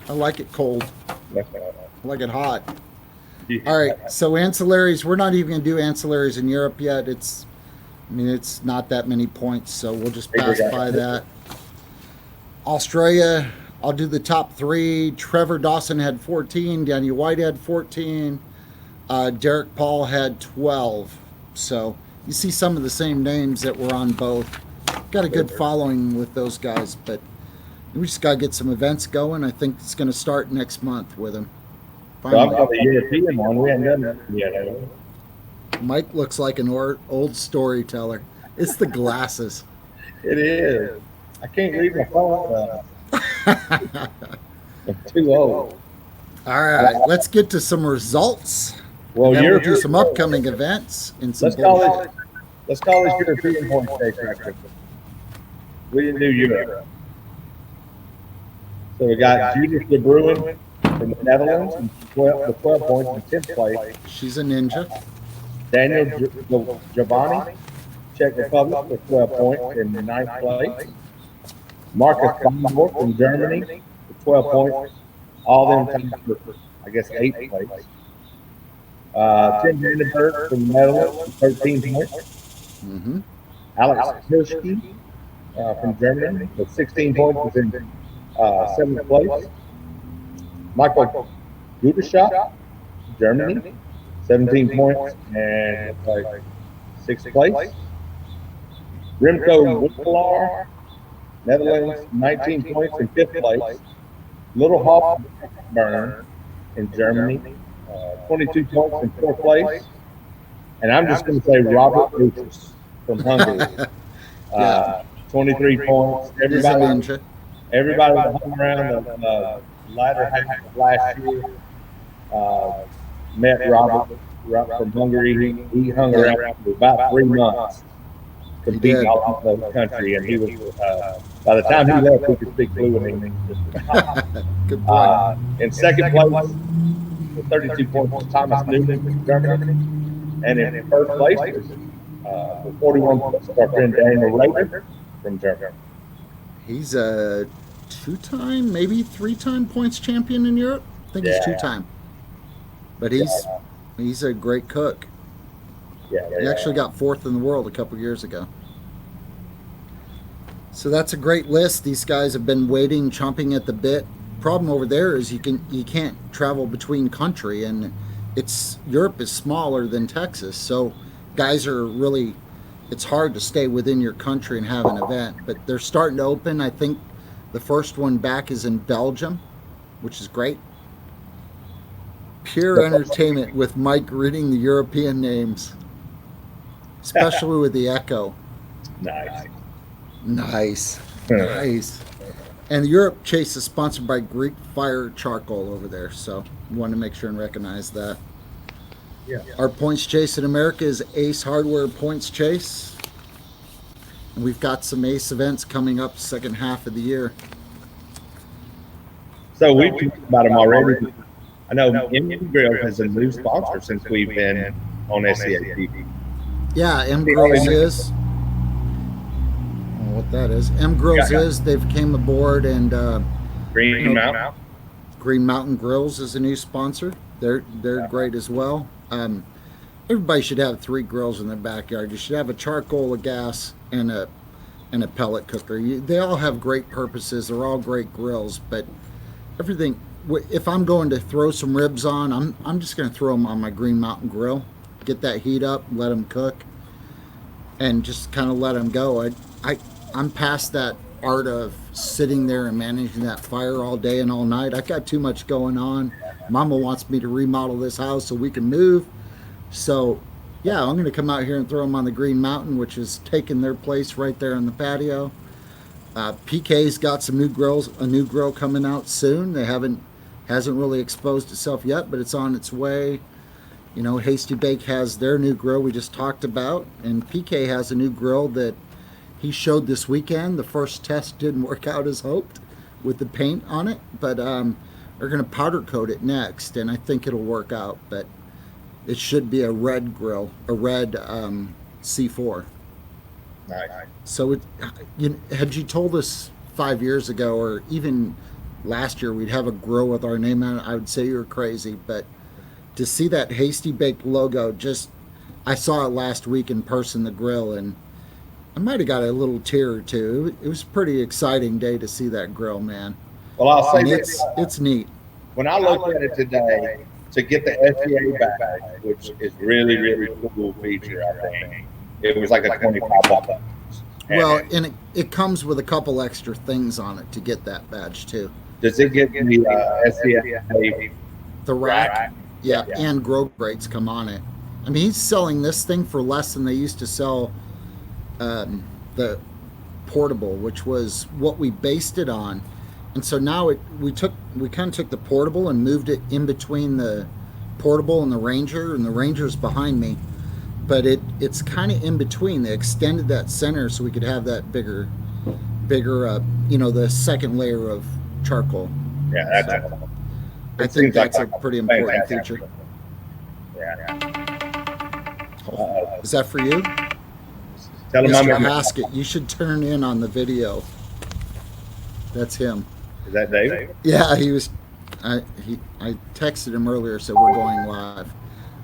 I like it cold. That's I like it hot. All right, so ancillaries. We're not even going to do ancillaries in Europe yet. It's not that many points, so we'll just pass by that. Australia, I'll do the top 3. Trevor Dawson had 14. Danny White had 14. Derek Paul had 12. So you see some of the same names that were on both. Got a good following with those guys, but we just got to get some events going. I think it's going to start next month with them. So I've got the European one. We haven't done that yet, have we? Mike looks like an old storyteller. It's the glasses. It is. I can't read my phone. I'm too old. All right, let's get to some results. Well, Then we'll do some upcoming events and some. Let's call this European point stage right quick. We didn't do Europe. So we got Judith de Bruin from the Netherlands, with 12 points in 10th place. She's a ninja. Daniel Giovanni, Czech Republic, with 12 points in 9th place. Marcus Bondorf from Germany with 12 points. All them times for, I guess, 8th place. Tim Vandenberg from the Netherlands with 13 points. Mm-hmm. Alex Hirschke from Germany with 16 points was in 7th place. Michael Gudeshop, Germany, 17 points and 6th place. Remco Wickelaar, Netherlands, 19 points in 5th place. Little Hofburn in Germany, 22 points in 4th place. And I'm just going to say Robert Lucas from Hungary, 23 points. Everybody that hung around the latter half of last year met Robert from Hungary. He hung around for about 3 months competing all over the country, and he was by the time he left, he could speak fluent English. Good point. In 2nd place with 32 points was Thomas Newman from Germany, and in 1st place with 41 points our friend Daniel Rader from Germany. He's a 2-time, maybe 3-time points champion in Europe. I think he's 2-time. But he's a great cook. Yeah, he actually got 4th in the world a couple years ago. So that's a great list. These guys have been waiting, chomping at the bit. Problem over there is you can't travel between country, and Europe is smaller than Texas, so guys are really, it's hard to stay within your country and have an event. But they're starting to open. I think the first one back is in Belgium, which is great. Pure entertainment with Mike reading the European names, especially with the echo. Nice. And the Europe Chase is sponsored by Greek Fire Charcoal over there, so we want to make sure and recognize that. Yeah. Our points chase in America is Ace Hardware Points Chase. And we've got some Ace events coming up second half of the year. So we've talked about them already. I know M Grill has a new sponsor since we've been on SCA TV. Yeah, M Grills is. I don't know what that is. M Grills is. They've came aboard, and Green Mountain. Green Mountain Grills is a new sponsor. They're great as well. Everybody should have 3 grills in their backyard. You should have a charcoal, a gas, and a pellet cooker. They all have great purposes. They're all great grills, but everything. If I'm going to throw some ribs on, I'm just going to throw them on my Green Mountain grill, get that heat up, let them cook, and just kind of let them go. I'm past that art of sitting there and managing that fire all day and all night. I got too much going on. Mama wants me to remodel this house so we can move. So, yeah, I'm going to come out here and throw them on the Green Mountain, which is taking their place right there on the patio. PK's got some new grills, a new grill coming out soon. They hasn't really exposed itself yet, but it's on its way. You know, Hasty Bake has their new grill we just talked about, and PK has a new grill that he showed this weekend. The first test didn't work out as hoped, with the paint on it, but we're going to powder coat it next, and I think it'll work out. But it should be a red grill, a red C4. Nice. So had you told us 5 years ago, or even last year, we'd have a grill with our name on it, I would say you're crazy. But to see that Hasty Baked logo, I saw it last week in person, the grill, and I might have got a little tear or two. It was a pretty exciting day to see that grill, man. Well, I'll say And this. it's neat. When I looked at it today, to get the SCA badge, which is really, really cool feature, I think, it was like a $25. Well, and it comes with a couple extra things on it to get that badge too. Does it get the SCA? The rack, yeah, and grow grates come on it. I mean, he's selling this thing for less than they used to sell the portable, which was what we based it on. And so now we kind of took the portable and moved it in between the portable and the Ranger's behind me. But it's kind of in between. They extended that center so we could have that bigger, the second layer of charcoal. Yeah, So I think that's a pretty important feature. Yeah. Is that for you? Tell him Mr. I'm. Haskett, you should turn in on the video. That's him. Is that David? Yeah, he was. I texted him earlier, so we're going live.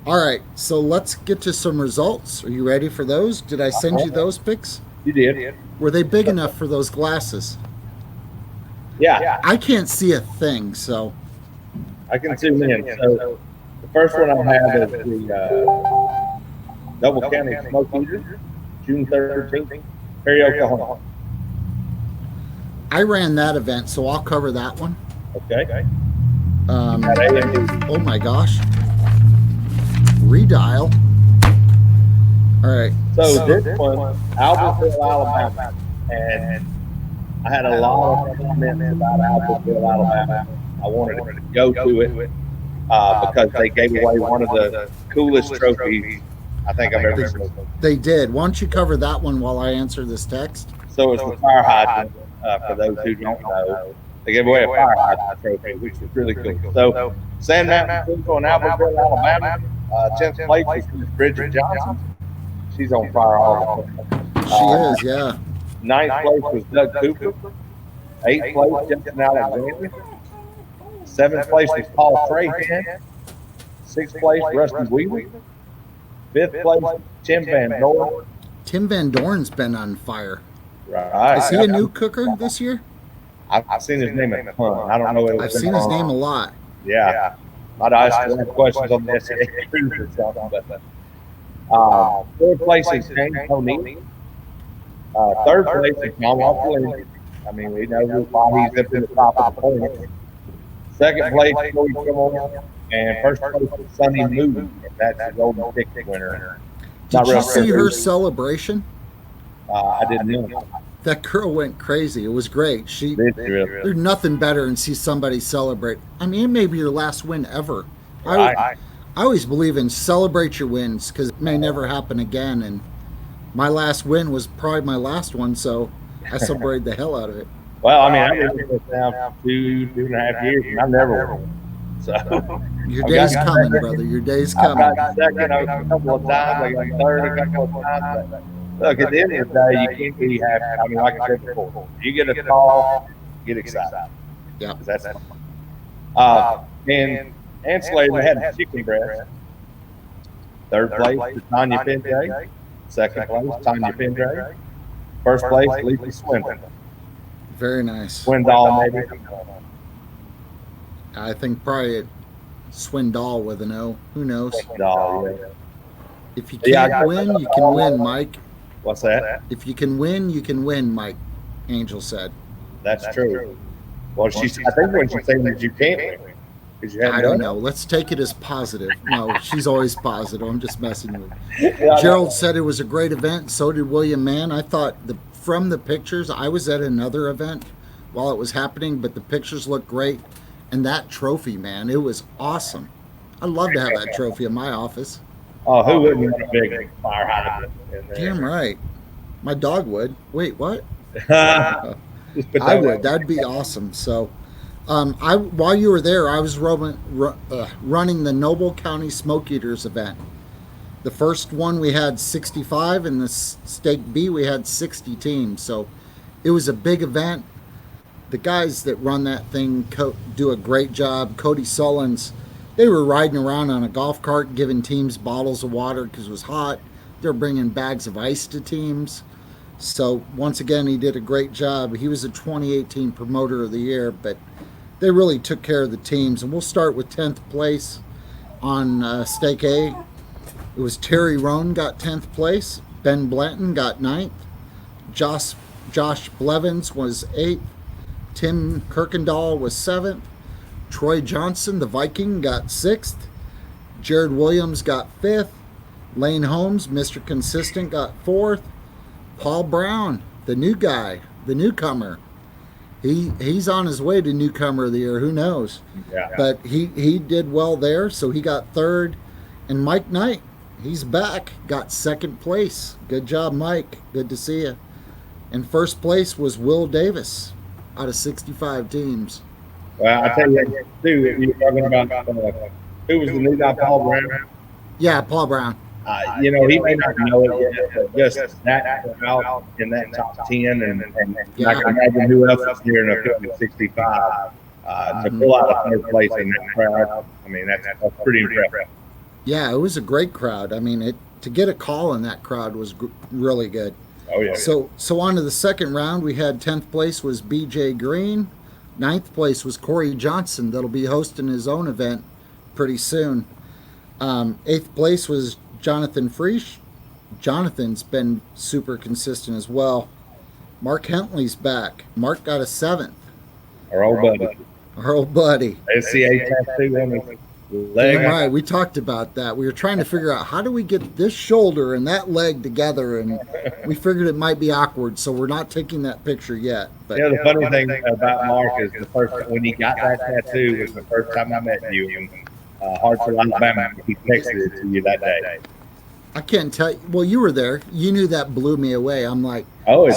All right, so let's get to some results. Are you ready for those? Did I send you those pics? You did. Were they big enough for those glasses? Yeah. I can't see a thing, so. I can zoom in. So the first one I have is the Double County Smoke Eater, June 13th, Perry, Oklahoma. I ran that event, so I'll cover that one. Okay. At AMD. Oh my gosh. Redial. All right. So this one, Albertville, Alabama, and I had a lot of comments about Albertville, Alabama. I wanted to go to it because they gave away one of the coolest trophies I think I've ever seen. They did. Why don't you cover that one while I answer this text? So it's the fire hydrant. For those who don't know, they gave away a fire hydrant trophy, which is really cool. So Sand Mountain School in Albertville, Alabama. 10th place was Miss Bridget Johnson. She's on fire all the time. She is, yeah. 9th place was Doug Cooper. 8th place, Justin Alexander. 7th place was Paul Trahan. 6th place, Rusty Wheeler. 5th place, Tim Van Dorn. Tim Van Dorn's been on fire. Right. Is he a new cooker this year? I've seen his name a ton. I don't know. I've seen his name a lot. Yeah. I'd ask you questions on the SCA cruise or something. But 4th place is James O'Neill. 3rd place is John Walker Lindsay. I mean, we know why he's up in the top of the point. 2nd place, Corey Kimmel. And 1st place is Sonny Moody. And that's the golden ticket winner. Did you see her celebration? I didn't know. That girl went crazy. It was great. There's nothing better than see somebody celebrate. I mean, it may be your last win ever. I always believe in celebrate your wins because it may never happen again. And my last win was probably my last one, so I celebrated the hell out of it. Well, I mean, I've been doing this now 2.5 years, and I've never won. So your day's coming, brother. Your day's coming. I got second a couple of times. I got third a couple of times. But look, at the end of the day, you can't be happy. I mean, like I said before, you get a call, get excited. Yeah. That's and ancillary, they had chicken breast. 3rd place is Tanya Pendray. 2nd place, Tanya Pendray. 1st place, Lisa Swindon. Very nice. Swindoll, maybe. I think probably Swindoll with an O. Who knows? Swindoll, yeah. If you can't win, you can win, Mike. What's that? If you can win, you can win, Mike. Angel said. That's true. Well, I think when she's saying that you can't win, because you haven't I don't done know. Let's take it as positive. No, she's always positive. I'm just messing with you. Gerald said it was a great event. So did William Mann. I thought from the pictures, I was at another event while it was happening, but the pictures looked great. And that trophy, man, it was awesome. I'd love to have that trophy in my office. Oh, who wouldn't want a big fire hydrant in there? Damn right. My dog would. Wait, what? Yeah, Just put I that would. That'd be awesome. So, while you were there, I was running the Noble County Smoke Eaters event. The first one we had 65, and the Stake B we had 60 teams. So it was a big event. The guys that run that thing do a great job. Cody Sullins, they were riding around on a golf cart giving teams bottles of water because it was hot. They're bringing bags of ice to teams. So once again, he did a great job. He was a 2018 Promoter of the Year, but they really took care of the teams. And we'll start with 10th place on Stake A. It was Terry Rohn got 10th place. Ben Blanton got 9th. Josh Blevins was 8th. Tim Kirkendall was 7th. Troy Johnson, the Viking, got 6th. Jared Williams got 5th. Lane Holmes, Mr. Consistent, got 4th. Paul Brown, the new guy, the newcomer. He's on his way to Newcomer of the Year. Who knows? Yeah. But he did well there, so he got 3rd. And Mike Knight, he's back, got 2nd place. Good job, Mike. Good to see you. And 1st place was Will Davis out of 65 teams. Well, I tell you, too, you were talking about who was the new guy, Paul Brown? Yeah, Paul Brown. He may not know it yet, but just that out in that top 10, and I can imagine who else is here in a field of 65 to pull out a 3rd place in that crowd. I mean, that's pretty impressive. Yeah, it was a great crowd. I mean, to get a call in that crowd was really good. Oh, yeah. So on to the second round, we had 10th place was BJ Green. 9th place was Corey Johnson. That'll be hosting his own event pretty soon. 8th place was Jonathan Friesch. Jonathan's been super consistent as well. Mark Hentley's back. Mark got a 7th. Our old buddy. SCA tattoo on his leg. Damn right. We talked about that. We were trying to figure out how do we get this shoulder and that leg together, and we figured it might be awkward, so we're not taking that picture yet. But the funny thing about Mark is when he got that tattoo was the first time I met you in Hartsville, Alabama. He texted it to you that day. I can't tell you. Well, you were there. You knew that blew me away. I'm like,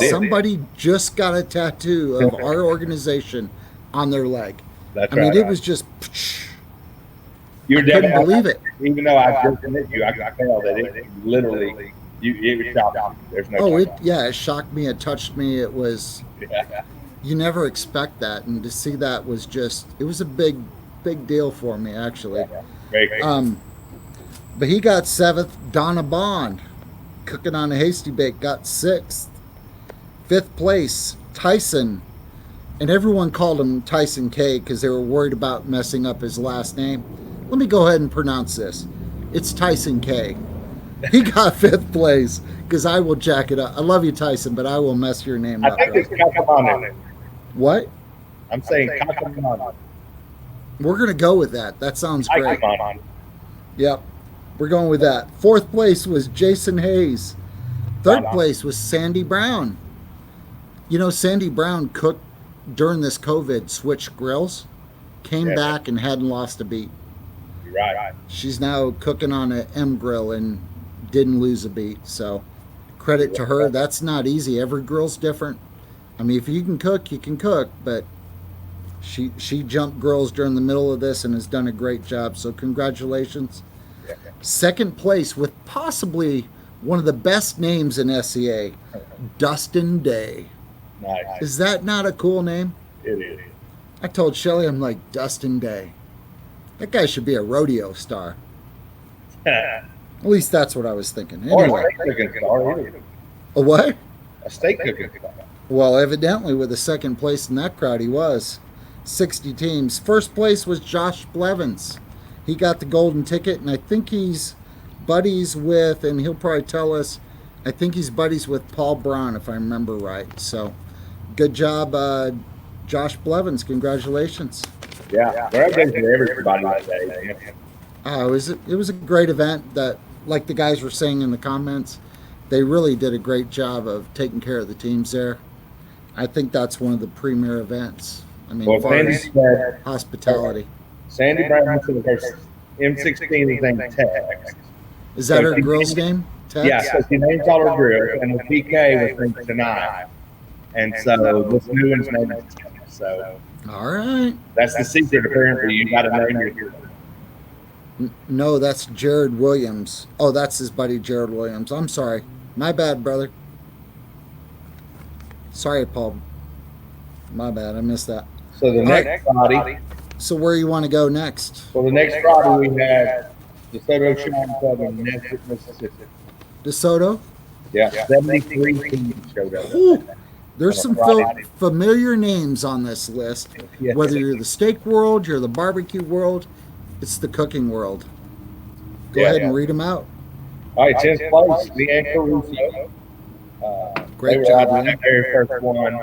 somebody just got a tattoo of our organization on their leg. That's I mean, it was just. I couldn't believe it. Even though I just met you, I could tell that it literally, it was shocking. There's no. It shocked me. It touched me. It was. Yeah. You never expect that, and to see that was just. It was a big deal for me, actually. Yeah. Very cool. But he got 7th. Donna Bond, cooking on a hasty bake, got 6th. 5th place, Tyson. And everyone called him Tyson K because they were worried about messing up his last name. Let me go ahead and pronounce this. It's Tyson K. He got 5th place because I will jack it up. I love you, Tyson, but I will mess your name up. I think it's Kakamana. What? I'm saying Kakamana. We're going to go with that. That sounds great. Kakamana. Yep. We're going with that. 4th place was Jason Hayes. 3rd place was Sandy Brown. You know, Sandy Brown cooked during this COVID, switched grills, came back and hadn't lost a beat. You're right. She's now cooking on an M grill and didn't lose a beat. So credit to her. That's not easy. Every grill's different. I mean, if you can cook, you can cook, but she jumped grills during the middle of this and has done a great job. So congratulations. 2nd place with possibly one of the best names in SCA, Dustin Day. Nice. Is that not a cool name? It is. I told Shelly, I'm like, Dustin Day. That guy should be a rodeo star. At least that's what I was thinking. Anyway. Or a steak cooking star. A what? A steak cooking star. Well, evidently with the 2nd place in that crowd, he was. 60 teams. 1st place was Josh Blevins. He got the golden ticket, and I think he's buddies with, and he'll probably tell us, I think he's buddies with Paul Brown, if I remember right. So, good job, Josh Blevins. Congratulations. Yeah, there are things for everybody that day. It was a great event that, like the guys were saying in the comments, they really did a great job of taking care of the teams there. I think that's one of the premier events. I mean, as far as hospitality. Sandy Brown to the first M16 is named Tex. Is that her girl's name? Tex? Yeah, so she names all her grills, and the PK was named Tanai. And so this new one's named Tim. So All right. that's the secret, apparently. You got to name your. No, that's Jared Williams. Oh, that's his buddy Jared Williams. I'm sorry. My bad, brother. Sorry, Paul. My bad. I missed that. So the next Friday. So where you want to go next? So the next Friday we had DeSoto Shine Club in Nesbitt, Mississippi. DeSoto? Yeah, 73 teams showed up. Ooh, there's some familiar names on this list. Yeah. Whether you're the steak world, you're the barbecue world, it's the cooking world. Go ahead and read them out. All right, 10th place, the Caruso. Great they were job, out man. the very first one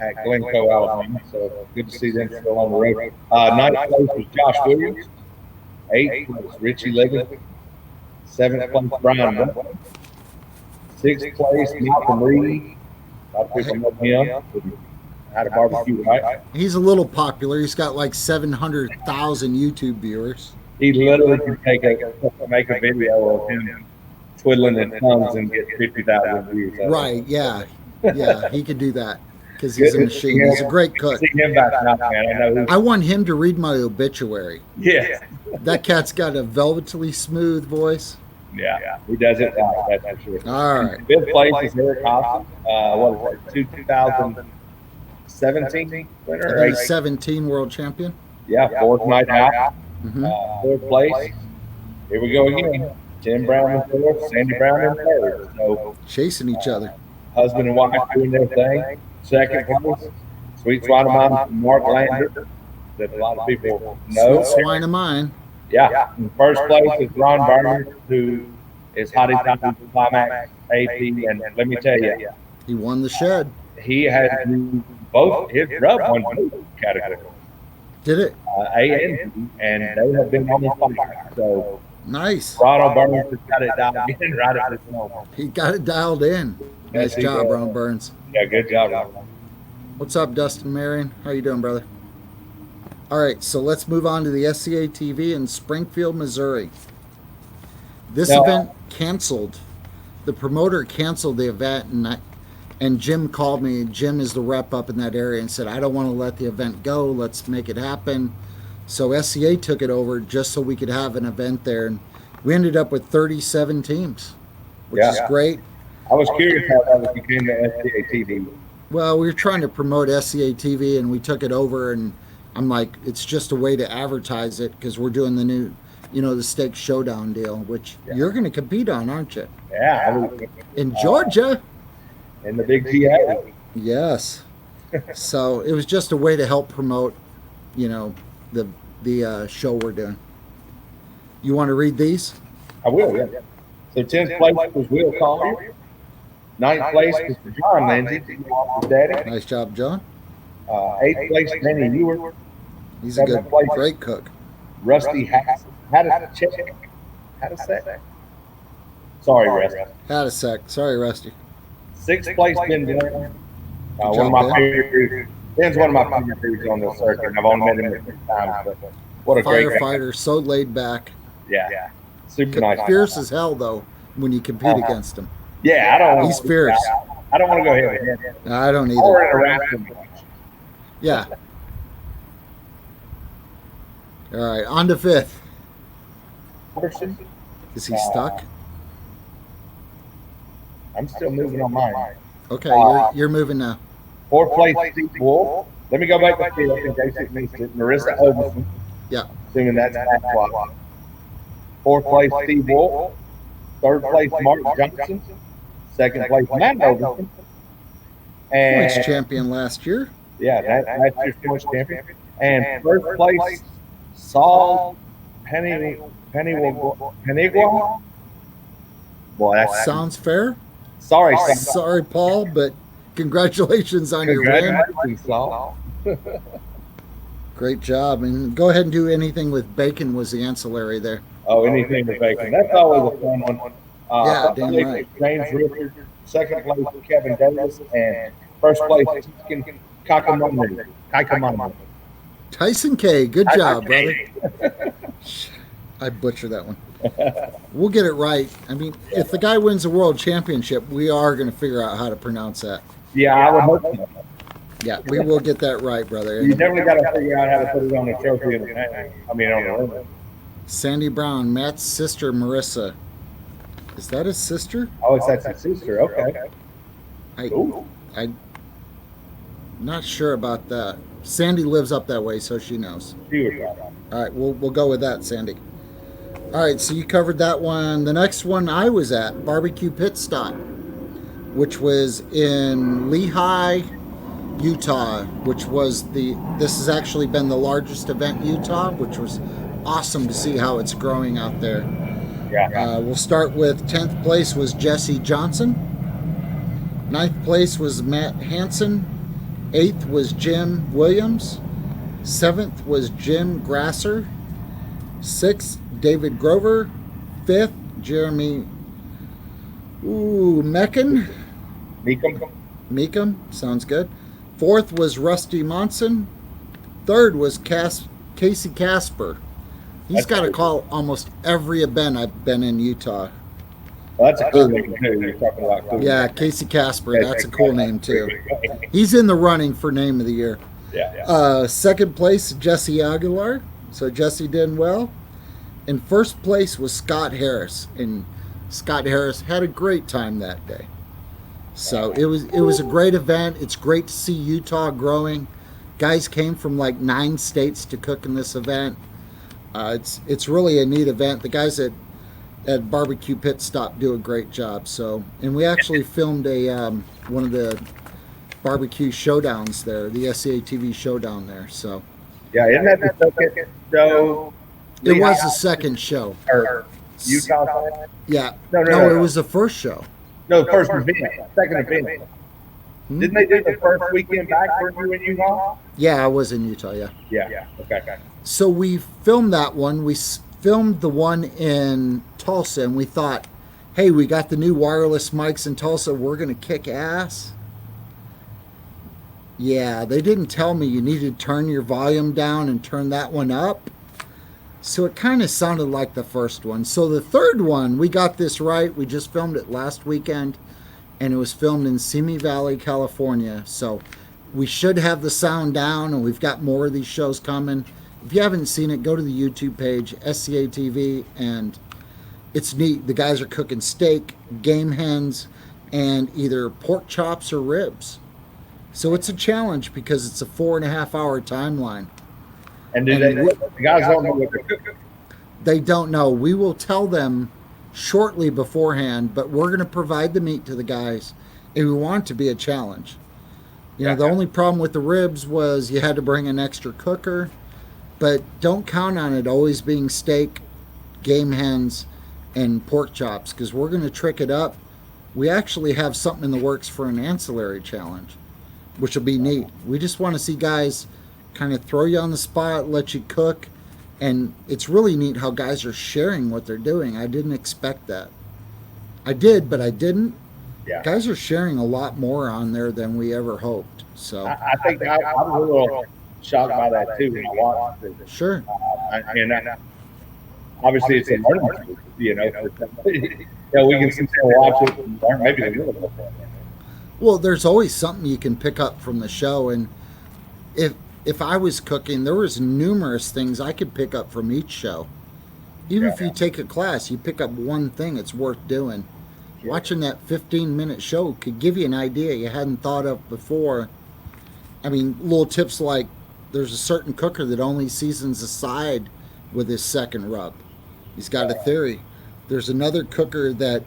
at Glencoe, Alabama. So good to see them still on the road. 9th place was Josh Williams. 8th place, Richie Liggins. 7th place, Brian Butler. 6th place, Malcolm Reed. A lot of people know him. Had a barbecue, right? He's a little popular. He's got like 700,000 YouTube viewers. He literally can make a video of him twiddling his thumbs and get 50,000 views. Right, yeah. Yeah, he could do that because he's a machine. He's a great cook. See him back now, man. I know. I want him to read my obituary. Yeah. That cat's got a velvety smooth voice. Yeah, he does it right, that's for sure. All right. 5th place is Eric Hobson. What is it, 2017 winner? I think he's 17 world champion. Yeah, 4th night out. Mm-hmm. 4th place. Here we go again. Tim Brown in 4th, Sandy Brown in 3rd. So Chasing each other. husband and wife doing their thing. 2nd place, Sweet Swine of Mine, Mark Lander, that a lot of people know. Sweet swine of mine. Yeah. In 1st place is Ron Barner, who is Hottie Toddy Climax AP. And let me tell you, He won the shed. he has both his rub won both categories, Did it? A and B, and they have been on the fire. So Nice. Ronald Burns has got it dialed in right at this moment. He got it dialed in. Nice Yes, he job, did. Ron Burns. Yeah, good job, Ron. What's up, Dustin Marion? How you doing, brother? All right, so let's move on to the SCA TV in Springfield, Missouri. This Now- event canceled. The promoter canceled the event, and Jim called me. Jim is the rep up in that area and said, I don't want to let the event go. Let's make it happen. So SCA took it over just so we could have an event there. And we ended up with 37 teams, which is great. I was curious how that became the SCA TV. Well, we were trying to promote SCA TV, and we took it over, and I'm like, it's just a way to advertise it because we're doing the new, the Steak Showdown deal, which you're going to compete on, aren't you? Yeah, I was In Georgia? in the big GA. Yes. So it was just a way to help promote, the show we're doing. You want to read these? I will, yeah. So 10th place was Will Collier. 9th place was John Lindsay, his daddy. Nice job, John. 8th place, Danny Ewart. He's a good, great cook. Rusty Hadasek. Sorry, Rusty. Had a sec. Sorry, Rusty. 6th place, Ben Blanton. One job, of my Ben. favorite dudes. Ben's one of my favorite dudes on this circuit. And I've only met him a few times, but what a great guy. Firefighter, so laid back. Yeah. Super nice. Fierce as hell, though, when you compete against him. Yeah, I don't. He's fierce. I don't want to go ahead. I don't Or either. interact with him. Yeah. All right, on to 5th. Anderson. Is he stuck? I'm still moving on mine. Okay, you're moving now. 4th place, Steve Wolf. Let me go back to 5th in case it missed it. Marissa Overton. Yeah. Assuming that's back swap. 4th place, Steve Wolf. 3rd place, Mark Johnson. 2nd place, Matt Overton. And Points champion last year. yeah, that's your points champion. And 1st place, Saul Penigua. Boy, that Sounds fair. sorry, Saul. Sorry, Paul, but congratulations on your win. Congratulations, Saul. Great job. And go ahead and do anything with bacon was the ancillary there. Oh, anything with bacon. That's always a fun one. Yeah, First damn place right. is James Richard. 2nd place, Kevin Davis. And 1st place, Kakamani. Tyson K, good job, brother. I butchered that one. We'll get it right. I mean, if the guy wins the world championship, we are going to figure out how to pronounce that. Yeah, I would hope so. Yeah, we will get that right, brother. You definitely got to figure out how to put it on the trophy in the tank. I mean, on the limit. Sandy Brown, Matt's sister, Marissa. Is that his sister? Oh, it's that's his sister. Okay. I'm not sure about that. Sandy lives up that way, so she knows. She was right. All right, we'll go with that, Sandy. All right, so you covered that one. The next one I was at, Barbecue Pit Stop, which was in Lehigh, Utah, which was this has actually been the largest event in Utah, which was awesome to see how it's growing out there. Yeah. We'll start with 10th place was Jesse Johnson. 9th place was Matt Hansen. 8th was Jim Williams. 7th was Jim Grasser. 6th, David Grover. 5th, Jeremy Meekum. Meekum, sounds good. 4th was Rusty Monson. 3rd was Casey Casper. He's got to call almost every event I've been in Utah. Well, that's a cool name too. You're talking about cool. Yeah, Casey Casper. That's a cool name too. He's in the running for name of the year. Yeah. Second place, Jesse Aguilar. So Jesse did well. In first place was Scott Harris, and Scott Harris had a great time that day. So it was a great event. It's great to see Utah growing. Guys came from like 9 states to cook in this event. It's really a neat event. The guys at Barbecue Pit Stop do a great job. So, and we actually filmed one of the barbecue showdowns there, the SCA TV showdown there. So, yeah, isn't that the second show? It was the second show. Or Utah? Yeah. No, it was the first show. No, the first event. Second event. Didn't they do the first weekend back for you in Utah? Yeah, I was in Utah, yeah. Yeah. Okay. So we filmed that one. We filmed the one in Tulsa, and we thought, hey, we got the new wireless mics in Tulsa. We're going to kick ass. Yeah, they didn't tell me you needed to turn your volume down and turn that one up. So it kind of sounded like the first one. So the third one, we got this right. We just filmed it last weekend, and it was filmed in Simi Valley, California. So we should have the sound down, and we've got more of these shows coming. If you haven't seen it, go to the YouTube page, SCA TV, and it's neat. The guys are cooking steak, game hens, and either pork chops or ribs. So it's a challenge because it's a 4.5 hour timeline. And the guys don't know what they're cooking? They don't know. We will tell them shortly beforehand, but we're going to provide the meat to the guys, and we want it to be a challenge. You know, the only problem with the ribs was you had to bring an extra cooker, but don't count on it always being steak, game hens, and pork chops, because we're going to trick it up. We actually have something in the works for an ancillary challenge, which will be neat. We just want to see guys kind of throw you on the spot, let you cook, and it's really neat how guys are sharing what they're doing. I didn't expect that. I did, but I didn't. Yeah. Guys are sharing a lot more on there than we ever hoped. So I think I was a little shocked by that too when I watched it. Sure. Obviously it's a learning tool, you know. We can sit there and watch it and learn maybe a little bit. Well, there's always something you can pick up from the show, and if I was cooking, there was numerous things I could pick up from each show. Even if you take a class, you pick up one thing it's worth doing. Watching that 15-minute show could give you an idea you hadn't thought of before. I mean, little tips like there's a certain cooker that only seasons a side with his second rub. He's got a theory. There's another cooker that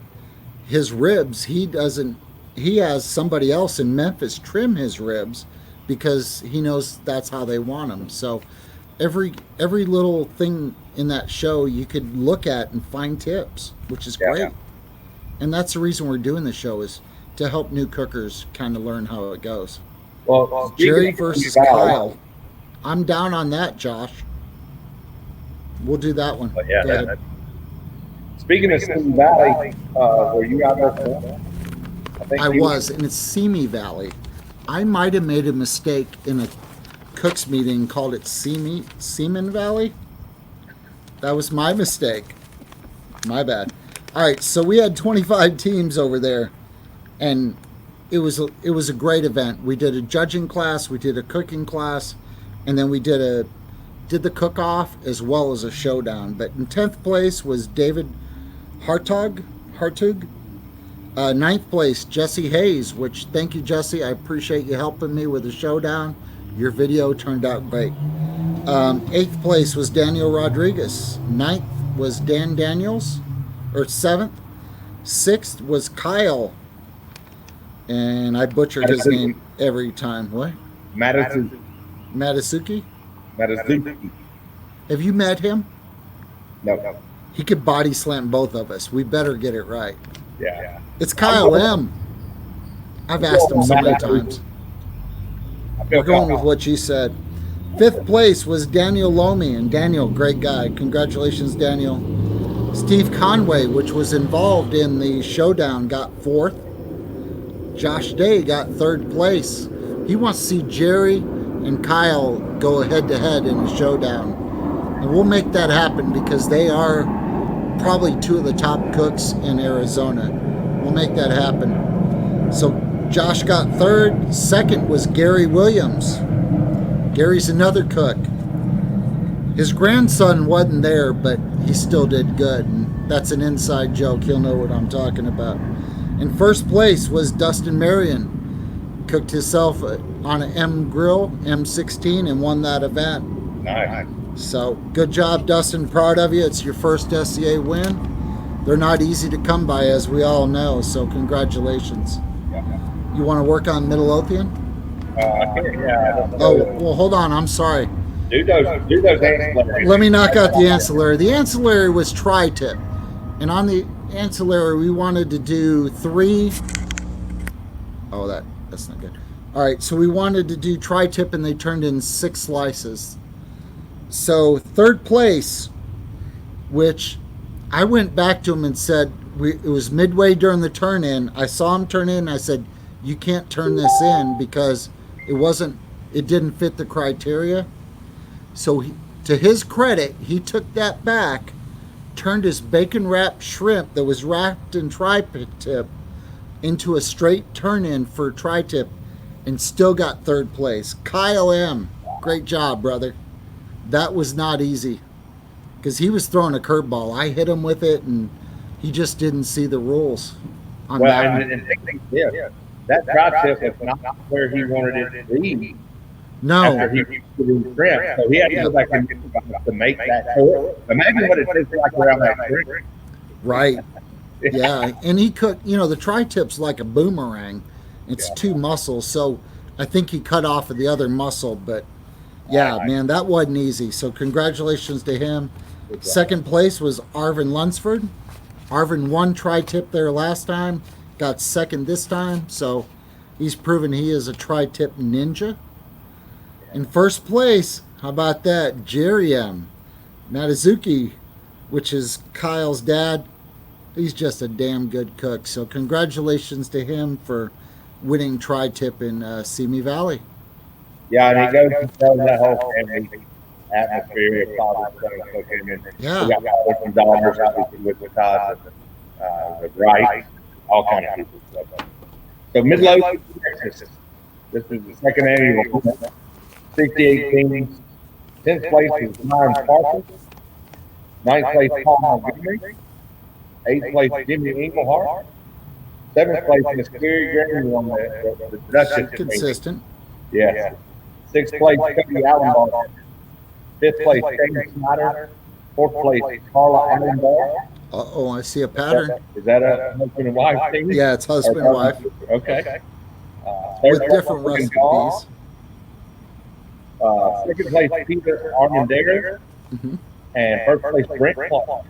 his ribs, he has somebody else in Memphis trim his ribs because he knows that's how they want them. So every little thing in that show you could look at and find tips, which is great. And that's the reason we're doing the show, is to help new cookers kind of learn how it goes. Well, Jerry versus Kyle. I'm down on that, Josh. We'll do that one. But yeah. Speaking of Simi Valley, were you out there? I was, and it's Simi Valley. I might have made a mistake in a cooks meeting and called it Seaman Valley. That was my mistake. My bad. All right, so we had 25 teams over there, and it was a great event. We did a judging class, we did a cooking class, and then we did the cook-off as well as a showdown. But in 10th place was David Hartug. 9th place, Jesse Hayes, which thank you, Jesse. I appreciate you helping me with the showdown. Your video turned out great. 8th place was Daniel Rodriguez. 9th was Dan Daniels, or 7th. 6th was Kyle, and I butchered his name every time. What? Matasuki. Matasuki? Matasuki. Have you met him? No. He could body slam both of us. We better get it right. Yeah. It's Kyle M. I've asked him so many times. We're going with what you said. 5th place was Daniel Lomi, and Daniel, great guy. Congratulations, Daniel. Steve Conway, which was involved in the showdown, got 4th. Josh Day got 3rd place. He wants to see Jerry and Kyle go head-to-head in a showdown. And we'll make that happen because they are probably 2 of the top cooks in Arizona. We'll make that happen. So Josh got 3rd. 2nd was Gary Williams. Gary's another cook. His grandson wasn't there, but he still did good. And that's an inside joke. He'll know what I'm talking about. In 1st place was Dustin Marion. Cooked himself on an M grill, M16, and won that event. Nice. So good job, Dustin. Proud of you. It's your first SCA win. They're not easy to come by, as we all know. So congratulations. You want to work on Midlothian? Yeah. Oh, well, hold on. I'm sorry. Do those ancillary. Let me knock out the ancillary. The ancillary was tri-tip. And on the ancillary, we wanted to do 3. Oh, that's not good. All right, so we wanted to do tri-tip, and they turned in 6 slices. So 3rd place, which I went back to him and said, it was midway during the turn-in. I saw him turn in, and I said, you can't turn this in because it didn't fit the criteria. So to his credit, he took that back, turned his bacon-wrapped shrimp that was wrapped in tri-tip into a straight turn-in for tri-tip and still got 3rd place. Kyle M., great job, brother. That was not easy because he was throwing a curveball. I hit him with it, and he just didn't see the rules on that. That tri-tip was not where he wanted it to be. No. After he put in shrimp, so he had to go back and to make that cook. Imagine what it tastes like around that shrimp. Right. Yeah, and he cooked, the tri-tip's like a boomerang. It's 2 muscles, so I think he cut off of the other muscle, but yeah, man, that wasn't easy. So congratulations to him. 2nd place was Arvin Lunsford. Arvin won tri-tip there last time, got 2nd this time, so he's proven he is a tri-tip ninja. In 1st place, how about that, Jerry M. Matazuki, which is Kyle's dad. He's just a damn good cook. So congratulations to him for winning tri-tip in Simi Valley. Yeah, and he goes and tells that whole family atmosphere of father, son, cooking. Yeah. We got fathers and daughters, obviously, with the Todd, the Rice, all kind of people. So Midlothian, Texas. This is the 2nd annual. 68 teams. 10th place is Myron Parker. 9th place Paul Montgomery. 8th place Jimmy Englehart. 7th place is Gary Green on the production. Consistent. Yes. 6th place Cody Allenbar. 5th place James Snyder. 4th place Carla Allenbar. Uh-oh, I see a pattern. Is that a husband and wife team? Yeah, it's husband and wife. Okay. With different recipes. 2nd place Peter Armendariz. Mm-hmm. And 1st place Brent Clark.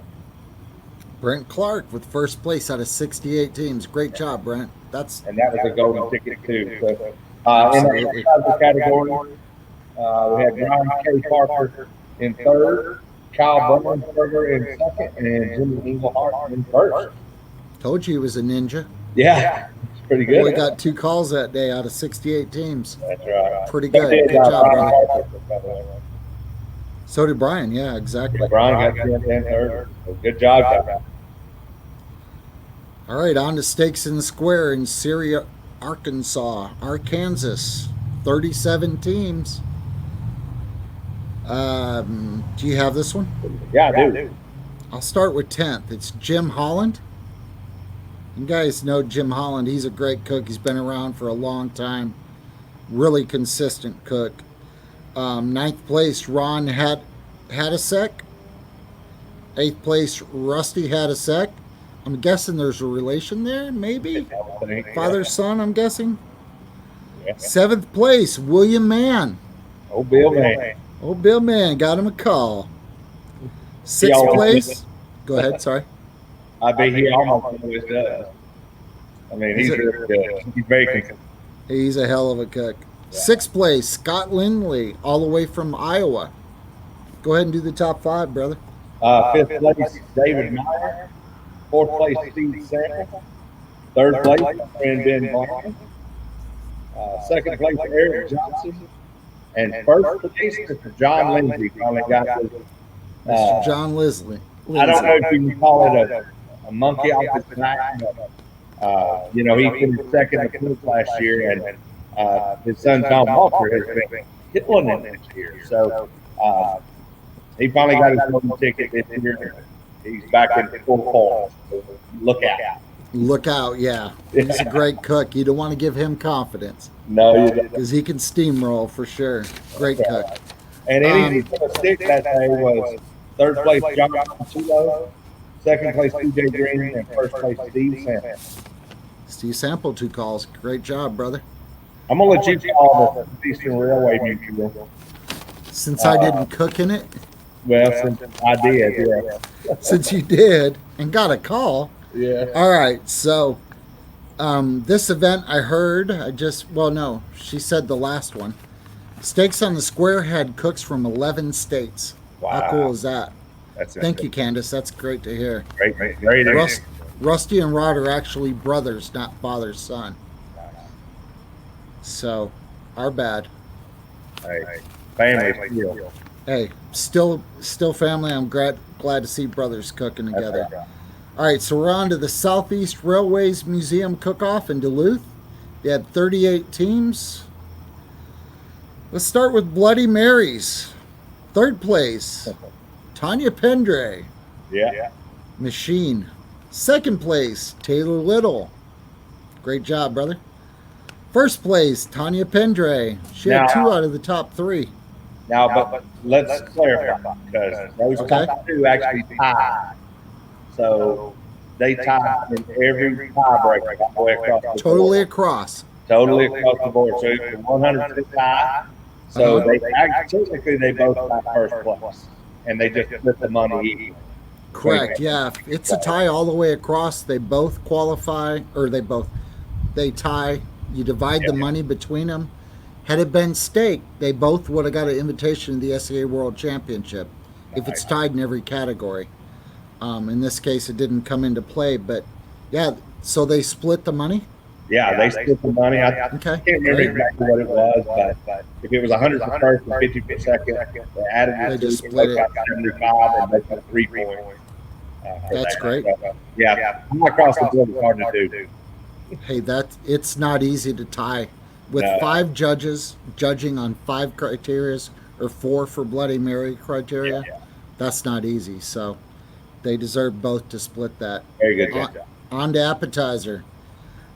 Brent Clark with 1st place out of 68 teams. Great job, Brent. And that was a golden ticket too. So in the category, we had Brian K. Parker in 3rd, Kyle Bunnensberger in 2nd, and Jimmy Englehart in 1st. Told you he was a ninja. Yeah, it's pretty good. We got 2 calls that day out of 68 teams. That's right. Pretty good. Good job, brother. So did Brian. Yeah, exactly. Brian got 10th and 3rd. So good job, guys. All right, on to Steaks in the Square in Syria, Arkansas, 37 teams. Do you have this one? Yeah, I do. I'll start with 10th. It's Jim Holland. You guys know Jim Holland. He's a great cook. He's been around for a long time. Really consistent cook. 9th place, Ron Hadasek. 8th place, Rusty Hadasek. I'm guessing there's a relation there, maybe? Father, son, I'm guessing. Yeah. 7th place, William Mann. Oh, Bill, man. Oh, Bill Mann, got him a call. 6th place, go ahead, sorry. I bet he almost always does. I mean, he's really good. He's very consistent. He's a hell of a cook. Yeah. 6th place, Scott Lindley, all the way from Iowa. Go ahead and do the top 5, brother. 5th place, David Meyer. 4th place, Steve Sample. 3rd place, my friend Ben Blanton. 2nd place, Eric Johnson. And 1st place, Mr. John Lindsay finally got his. Mr. John Leslie. I don't know if you can call it a monkey off his back, but he finished second in the pool last year, and his son Tom Walker has been killing it this year. So he finally got his golden ticket this year. He's back in full form. So look out. Look out, yeah. He's a great cook. You don't want to give him confidence. No, you don't. Because he can steamroll for sure. Great cook. And anything for the stick that day was 3rd place, John Tulo, 2nd place, TJ Green, and 1st place, Steve Sample. Steve Sample, 2 calls. Great job, brother. I'm going to let you call the Eastern Railway Mutual. Since I didn't cook in it? Well, since I did, yeah. Since you did and got a call. Yeah. All right, so this event I heard, no, she said the last one. Steaks on the Square had cooks from 11 states. Wow. How cool is that? That's Thank you, Candace. That's great to hear. Great. Rusty and Rod are actually brothers, not father, son. So, our bad. Hey, family still. Hey, still family. I'm glad to see brothers cooking together. Right. All right, so we're on to the Southeast Railways Museum Cook-Off in Duluth. They had 38 teams. Let's start with Bloody Marys. 3rd place, Tanya Pendre. Yeah. Machine. 2nd place, Taylor Little. Great job, brother. 1st place, Tanya Pendre. She had 2 out of the top 3. Now, but let's clarify, because those top 2 actually tied. So they tied in every tiebreaker all the way across the board. Totally across. Totally across the board. So it's a 100% tie. So technically they both got 1st place, and they just split the money equally. Correct. Yeah, if it's a tie all the way across. They both qualify, or they tie. You divide the money between them. Had it been stake, they both would have got an invitation to the SCA World Championship if it's tied in every category. In this case, it didn't come into play, but yeah. So they split the money. Yeah, they split the money. I can't remember exactly what it was, but if it was 100 for 1st and 50 for 2nd, they added it. They just split it. 75 and they got 3 points. That's great. Yeah, across the board, it's hard to do. Hey, it's not easy to tie with 5 judges judging on 5 criteria or 4 for Bloody Mary criteria. Yeah. That's not easy. So they deserve both to split that. Very good. On to appetizer.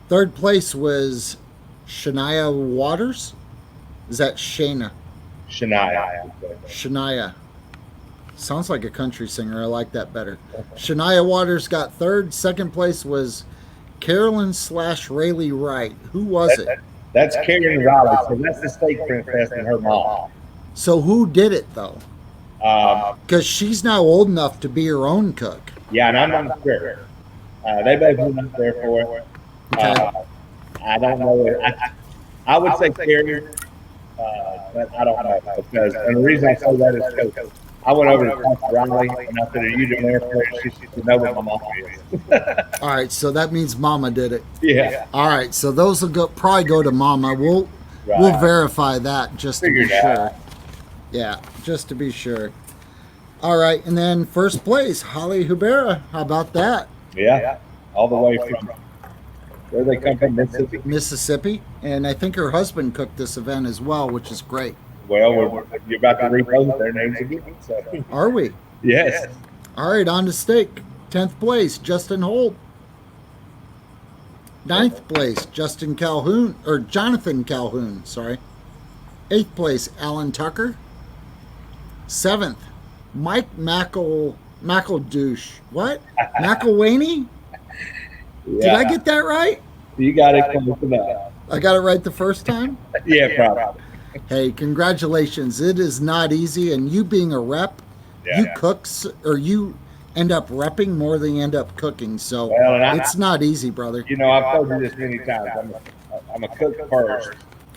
3rd place was Shania Waters. Is that Shana? Shania. Sounds like a country singer. I like that better. Shania Waters got 3rd. 2nd place was Carolyn/Rayleigh Wright. Who was it? That's Karen Riley. So that's the steak princess and her mom. So who did it though? Because she's now old enough to be her own cook. Yeah, and I'm not sure. They both went up there for it. Okay. I don't know. I would say Karen, but I don't know. And the reason I say that is because I went over to Pastor Riley and I said, "Are you doing there for it?" She said, "No, what my mom is." All right, so that means Mama did it. Yeah. All right, so those will probably go to Mama. We'll verify that just to be sure. Yeah, just to be sure. All right, and then 1st place, Holly Hubera. How about that? Yeah. All the way from Where they come from, Mississippi? Mississippi, and I think her husband cooked this event as well, which is great. Well, you're about to repost their names again. So. Are we? Yes. All right, on to steak. 10th place, Justin Holt. 9th place, Jonathan Calhoun, sorry. 8th place, Alan Tucker. 7th, Mike McElDouche. What? McElwaney? Yeah. Did I get that right? You got it close enough. I got it right the first time? Yeah, probably. Hey, congratulations. It is not easy, and you being a rep, you you end up repping more than you end up cooking, so it's not easy, brother. You know, I've told you this many times. I'm a cook first.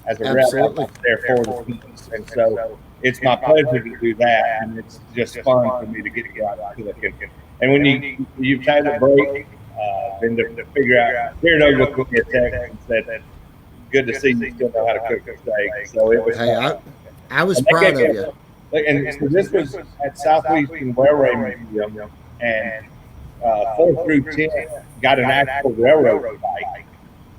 As a rep, I'm there for the teams, and so it's my pleasure to do that, and it's just fun for me to get to go out and cook. And when you've had a break, then to figure out, here no cook me a text and said, "Good to see you still know how to cook a steak." So it was. Hey, I was proud of you. And so this was at Southeastern Railway Museum, and 4th through 10th got an actual railroad spike.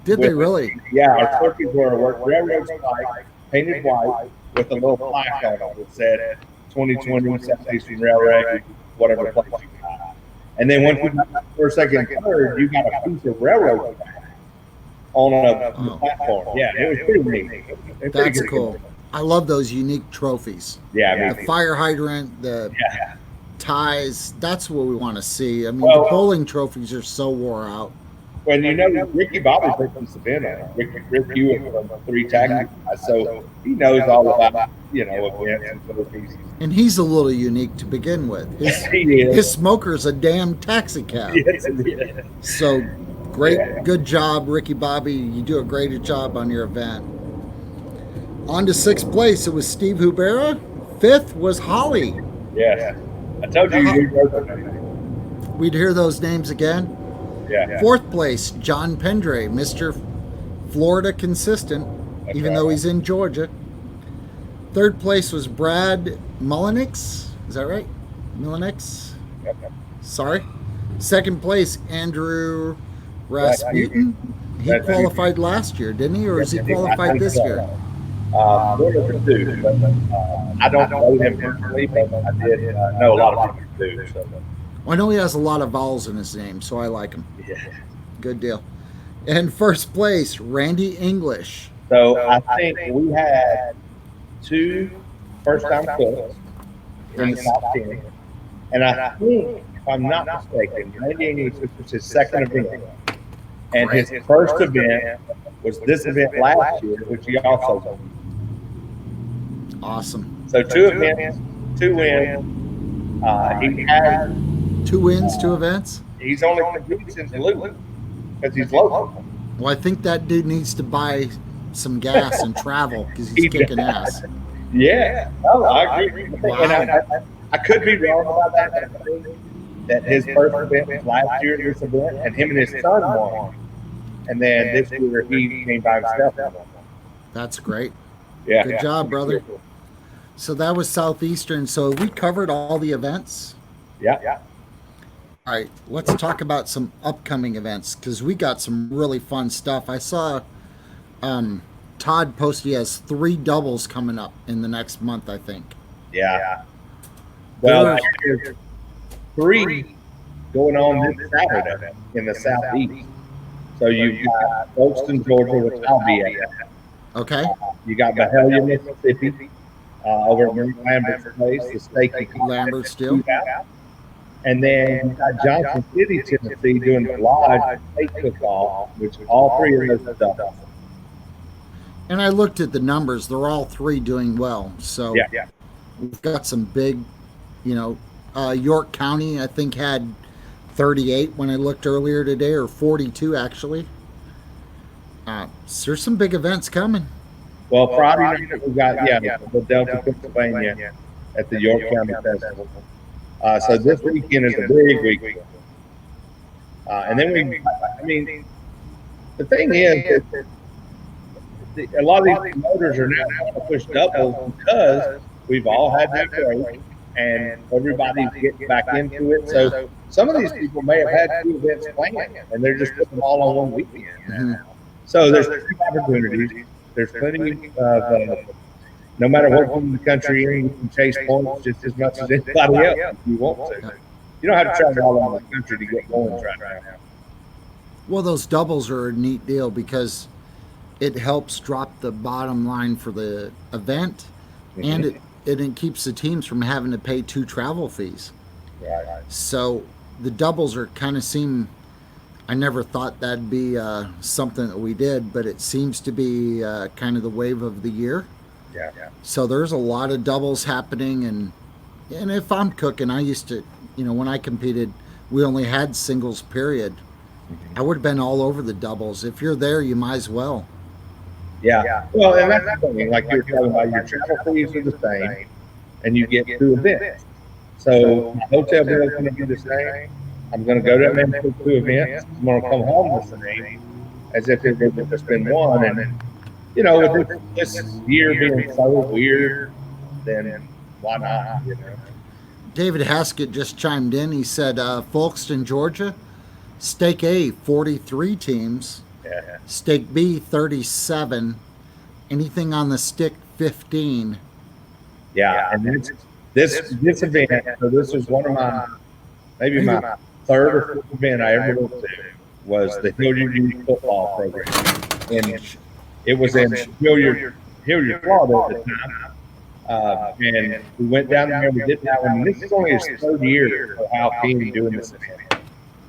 Did they really? Yeah, our turkeys were a railroad spike, painted white, with a little plaque on it that said 2020 Southeastern Railway, whatever place you got. And then once you got first, second, third, you got a piece of railroad spike on a platform. Yeah, it was pretty neat. That's cool. I love those unique trophies. Yeah, the fire hydrant, the ties. That's what we want to see. I mean, the bowling trophies are so wore out. Well, you know, Ricky Bobby put this event on. Rick Hewitt from 3 Tactics, so he knows all about, events and trophies. And he's a little unique to begin with. His smoker's a damn taxi cab. Yes, it is. So, good job, Ricky Bobby. You do a great job on your event. On to 6th place, it was Steve Hubera. 5th was Holly. Yes. I told you you'd hear those names. We'd hear those names again. Yeah. 4th place, John Pendray, Mr. Florida consistent, even though he's in Georgia. 3rd place was Brad Mullenix. Is that right? Mullenix? Yep. Sorry. 2nd place, Andrew Rasputin. He qualified last year, didn't he? Or is he qualified this year? One of the two, but I don't know him personally, but I did know a lot of people do. So. Well, I know he has a lot of vowels in his name, so I like him. Yeah. Good deal. And 1st place, Randy English. So I think we had 2 first-time cooks in the top 10. And I think, if I'm not mistaken, Randy English was his 2nd event. And his first event was this event last year, which he also won. Awesome. So 2 events, 2 wins. He has 2 wins, 2 events? He's only competed since Louis because he's local. Well, I think that dude needs to buy some gas and travel because he's kicking ass. Yeah. No, I agree. Wow. And I could be wrong about that. But I think that his first event was last year at this event, and him and his son won. And then this year he came by himself. That's great. Yeah. Good job, brother. So that was Southeastern. So we covered all the events. Yeah. All right, let's talk about some upcoming events because we got some really fun stuff. I saw Todd post he has 3 doubles coming up in the next month, I think. Yeah. Well, there's 3 going on this Saturday in the Southeast. So you've got Folkestone, Georgia, which I'll be at. Okay. You got Mahalia, Mississippi, over at Mary Lambert's place, the steak Lambert still. And then you got Johnson City, Tennessee, doing the Lodge steak cook-off, which all 3 of those stuff. And I looked at the numbers; they're all 3 doing well. So we've got some big, York County, I think, had 38 when I looked earlier today, or 42 actually. So there's some big events coming. Well, Friday night we got Philadelphia, Pennsylvania, at the York County Festival. So this weekend is a big weekend. And then the thing is a lot of these promoters are now trying to push doubles because we've all had that break and everybody's getting back into it. So some of these people may have had 2 events planned, and they're just putting them all on one weekend. Mhm. So there's plenty of opportunities. There's plenty of no matter what part of the country you're in, you can chase points just as much as anybody else if you want to. You don't have to travel all over the country to get points right now. Well, those doubles are a neat deal because it helps drop the bottom line for the event, and it keeps the teams from having to pay 2 travel fees. Right. So the doubles are kind of seem. I never thought that'd be something that we did, but it seems to be kind of the wave of the year. Yeah. So there's a lot of doubles happening, and if I'm cooking, I used to, when I competed, we only had singles period. I would have been all over the doubles. If you're there, you might as well. Yeah. Well, and that's the thing. Like you're talking about, your travel fees are the same, and you get 2 events. So my hotel bill is going to be the same. I'm going to go to them for 2 events. I'm going to come home the same as if it was just been one. And with this year being so weird, then why not? David Haskett just chimed in. He said, Folkston, Georgia, Stake A, 43 teams. Yeah. Stake B, 37. Anything on the stick, 15. Yeah, and this event. So this was one of my my 3rd or 4th event I ever went to was the Hilliard Youth Football Program, and it was in Hilliard, Florida at the time. And we went down there and we did that one. This is only his 3rd year for Al King doing this event.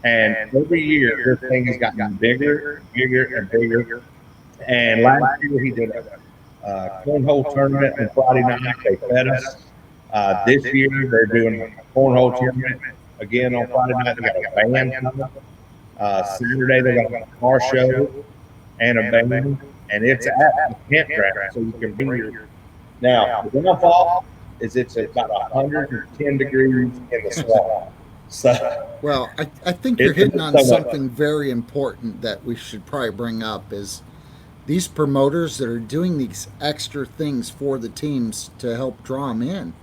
And every year, this thing has gotten bigger, bigger, and bigger. And last year, he did a cornhole tournament on Friday night. They fed us. This year, they're doing a cornhole tournament again on Friday night. They got a band coming. Saturday, they got a car show and a band. And it's at the campground, so you can bring your. Now, the downfall is it's about 110 degrees in the swamp. So, well, I think you're hitting on something very important that we should probably bring up is these promoters that are doing these extra things for the teams to help draw them in.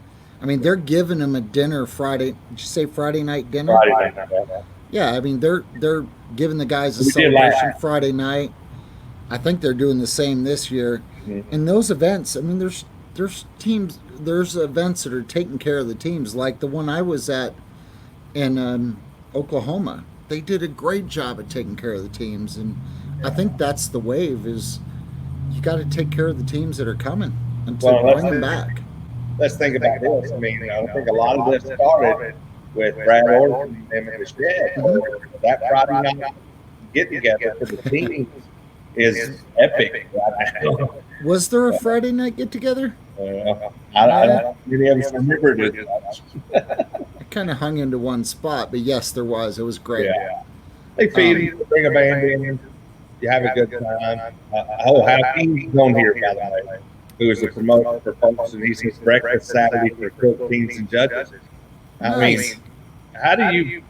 I mean, they're giving them a dinner Friday. Did you say Friday night dinner? Friday night. Yeah, I mean, they're giving the guys a celebration Friday night. I think they're doing the same this year. Mm-hmm. In those events, I mean, there's events that are taking care of the teams, like the one I was at in Oklahoma. They did a great job of taking care of the teams, and I think that's the wave. Is you got to take care of the teams that are coming until bring them back. Let's think about this. I mean, I think a lot of this started with Brad Orton and his shed. That Friday night get together for the teams is epic right now. Was there a Friday night get together? I don't really ever remember it. I kind of hung into one spot, but yes, there was. It was great. Yeah. They feed you, bring a band in, you have a good time. Hakeem's on here, by the way, who is the promoter for folks, and he's breakfast Saturday for cook teams and judges. I mean, how do you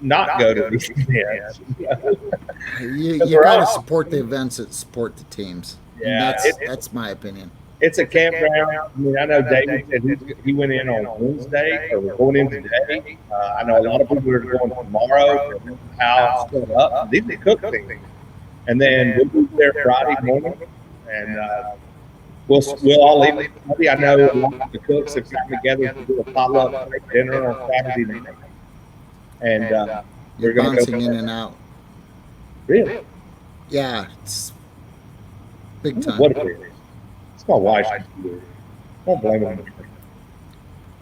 not go to these events? You got to support the events that support the teams. Yeah, that's my opinion. It's a campground. I mean, I know David said he went in on Wednesday, or we're going in today. I know a lot of people are going tomorrow. How set up? These are cook things, and then we'll be there Friday morning, and we'll all eat. Maybe I know a lot of the cooks have gotten together to do a potluck dinner on Saturday night, and You're bouncing in and out. Really? Yeah, it's big time. What it is? It's my wife's. Don't blame them.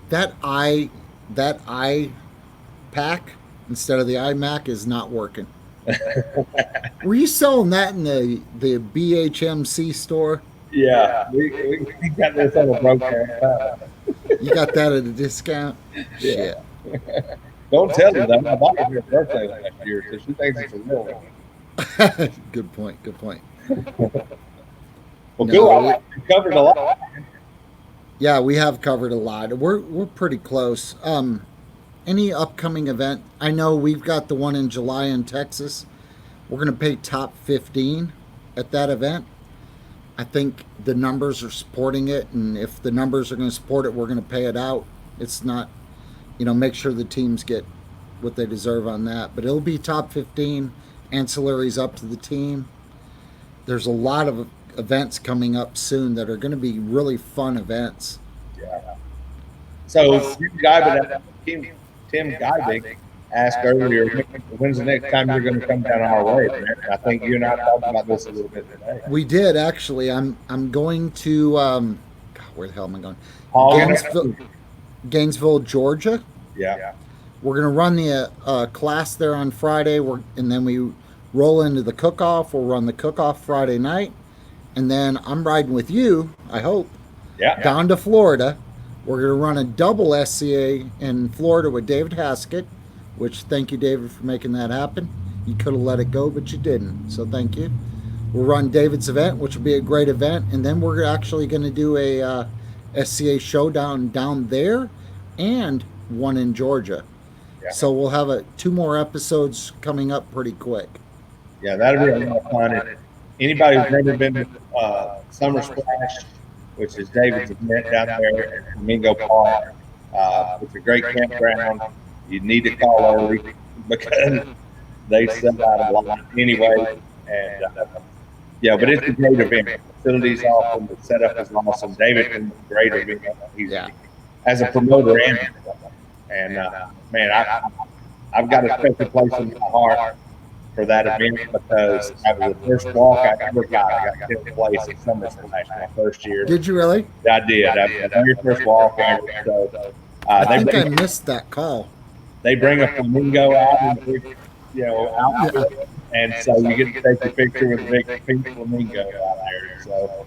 That iPack instead of the iMac is not working. Were you selling that in the BHMC store? Yeah, we got this on a broker. You got that at a discount? Yeah. Don't tell her that. I bought it for her birthday last year, so she thinks it's a real one. Good point. Good point. Well, good. We covered a lot. Yeah, we have covered a lot. We're pretty close. Any upcoming event? I know we've got the one in July in Texas. We're going to pay top 15 at that event. I think the numbers are supporting it, and if the numbers are going to support it, we're going to pay it out. It's not, make sure the teams get what they deserve on that. But it'll be top 15 ancillaries up to the team. There's a lot of events coming up soon that are going to be really fun events. Yeah. So Tim Geibig asked earlier, when's the next time you're going to come down our way? Man? I think you and I talked about this a little bit today. We did actually. I'm going to God, where the hell am I going? Gainesville, Georgia. Yeah. We're going to run the class there on Friday, and then we roll into the cook-off. We'll run the cook-off Friday night, and then I'm riding with you, I hope, down to Florida. We're going to run a double SCA in Florida with David Haskett, which thank you, David, for making that happen. You could have let it go, but you didn't, so thank you. We'll run David's event, which will be a great event, and then we're actually going to do a SCA showdown down there and one in Georgia. Yeah. So we'll have 2 more episodes coming up pretty quick. Yeah, that'll be a lot of fun. And anybody who's never been to Summer Splash, which is David's event down there at Flamingo Park, it's a great campground. You need to call early because they sell out a lot anyway. And but it's a great event. The facility's awesome. The setup is awesome. David is a great event. He's as a promoter and man, I've got a special place in my heart for that event because that was the first walk I ever got. I got 10th place at Summer Splash my first year. Did you really? I did. That was the very first walk ever. So I think I missed that call. They bring a flamingo out, outfit, and so you get to take a picture with a big pink flamingo out there. So,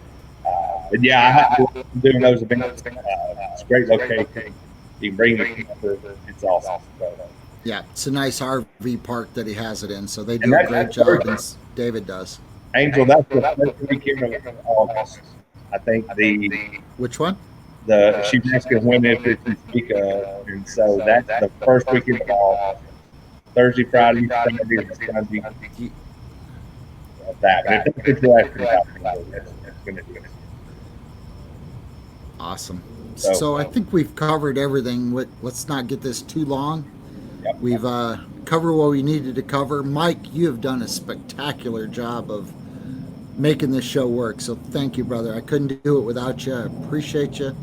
but yeah, I have doing those events. It's a great location. You can bring the camper. It's awesome. So, yeah, it's a nice RV park that he has it in. So they do a great job, and David does. Angel, that's the first weekend of August. I think which one? She's asking when if you speak of, and so that's the first weekend of August. Thursday, Friday, Saturday, and Sunday. That. It's going to be awesome. So I think we've covered everything. Let's not get this too long. Yep. We've covered what we needed to cover. Mike, you have done a spectacular job of making this show work. So thank you, brother. I couldn't do it without you. I appreciate you.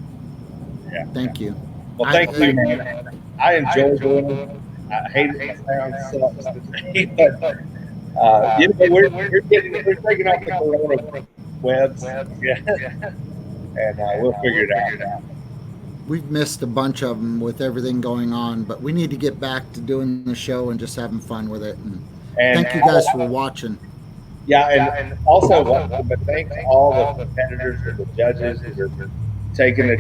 Yeah. Thank you. Well, thank you, man. I enjoy doing it. I hate it. My sound sucks today, but we're taking off the corona webs, and we'll figure it out. We've missed a bunch of them with everything going on, but we need to get back to doing the show and just having fun with it. And thank you guys for watching. Yeah, and also but thank all the competitors and the judges who are taking the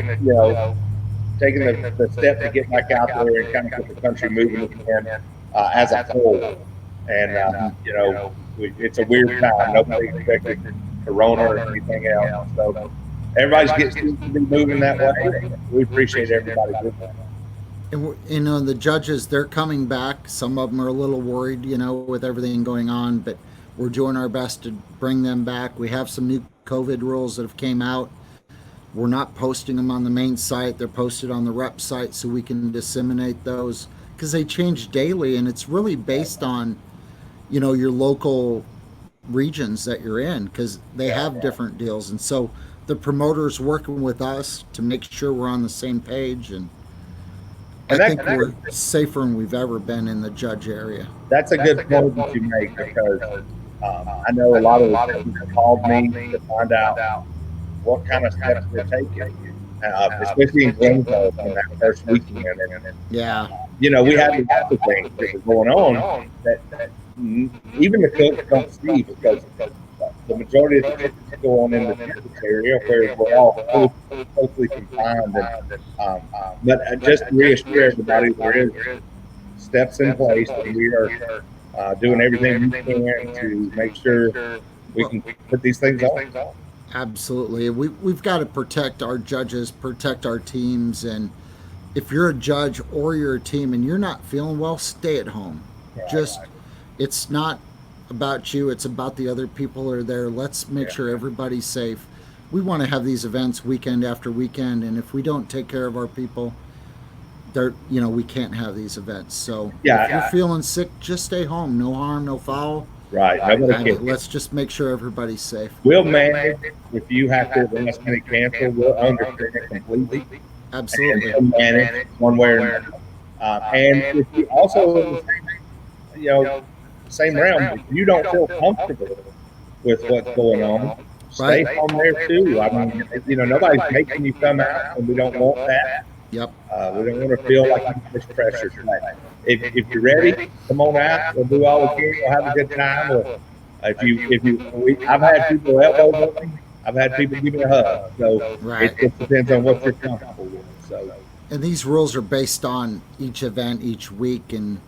step to get back out there and kind of get the country moving again as a whole. And it's a weird time. Nobody expected Corona or anything else. So everybody's getting to be moving that way. We appreciate everybody doing that. And the judges, they're coming back. Some of them are a little worried, with everything going on, but we're doing our best to bring them back. We have some new COVID rules that have came out. We're not posting them on the main site. They're posted on the rep site so we can disseminate those because they change daily, and it's really based on, your local regions that you're in because they have different deals. And so the promoter's working with us to make sure we're on the same page, and I think we're safer than we've ever been in the judge area. That's a good point that you make because I know a lot of people have called me to find out what kind of steps they're taking, especially in Glencoe in that first weekend. And we had the other things that were going on that even the cooks don't see because the majority of the cooks go on in the Texas area where we're all closely confined. But just to reassure everybody, there is steps in place, and we are doing everything we can to make sure we can put these things on. Absolutely. We've got to protect our judges, protect our teams, and if you're a judge or you're a team and you're not feeling well, stay at home. It's not about you, it's about the other people that are there. Let's make sure everybody's safe. We want to have these events weekend after weekend, and if we don't take care of our people, we can't have these events. So Yeah. if you're feeling sick, just stay home. No harm, no foul. Right. Nobody And can. let's just make sure everybody's safe. We'll manage if you have to last minute cancel. We'll understand it completely. Absolutely. And we'll manage one way or another. And if you also, in the same, same realm, if you don't feel comfortable with what's going on, stay Right. home there too. I mean, nobody's making you come out, and we don't want that. Yep. We don't want to feel like you're pressure. If you're ready, come on out. We'll do all we can. We'll have a good time. I've had people elbow me. I've had people give me a hug. So Right. it just depends on what you're comfortable with. So. And these rules are based on each event each week, and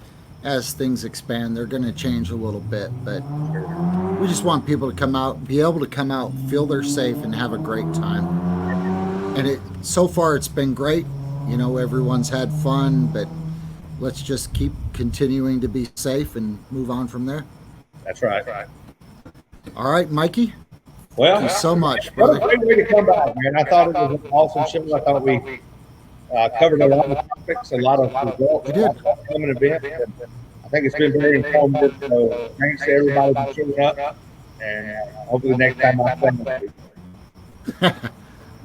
as things expand, they're going to change a little bit. But we just want people to come out, be able to come out, feel they're safe, and have a great time. And so far it's been great. Everyone's had fun, but let's just keep continuing to be safe and move on from there. That's right. All right, Mikey. Well, Thank you so much, what a brother. great way to come back, man. I thought it was an awesome show. I thought we covered a lot of topics, a lot of results, We did. upcoming events. I think it's been very informative. So thanks to everybody for showing up. And hopefully the next time I play.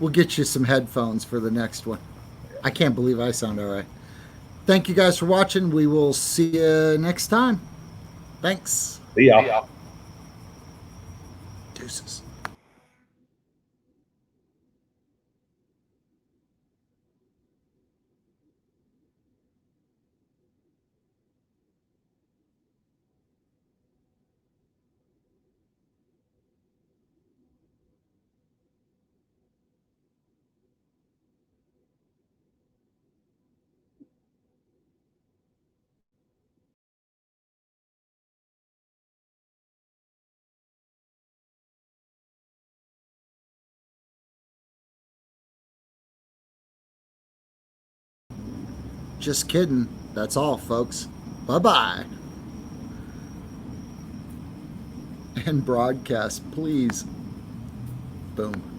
We'll get you some headphones for the next one. I can't believe I sound all right. Thank you guys for watching. We will see you next time. Thanks. See y'all. Deuces. Just kidding. That's all, folks. Bye-bye. And broadcast, please. Boom.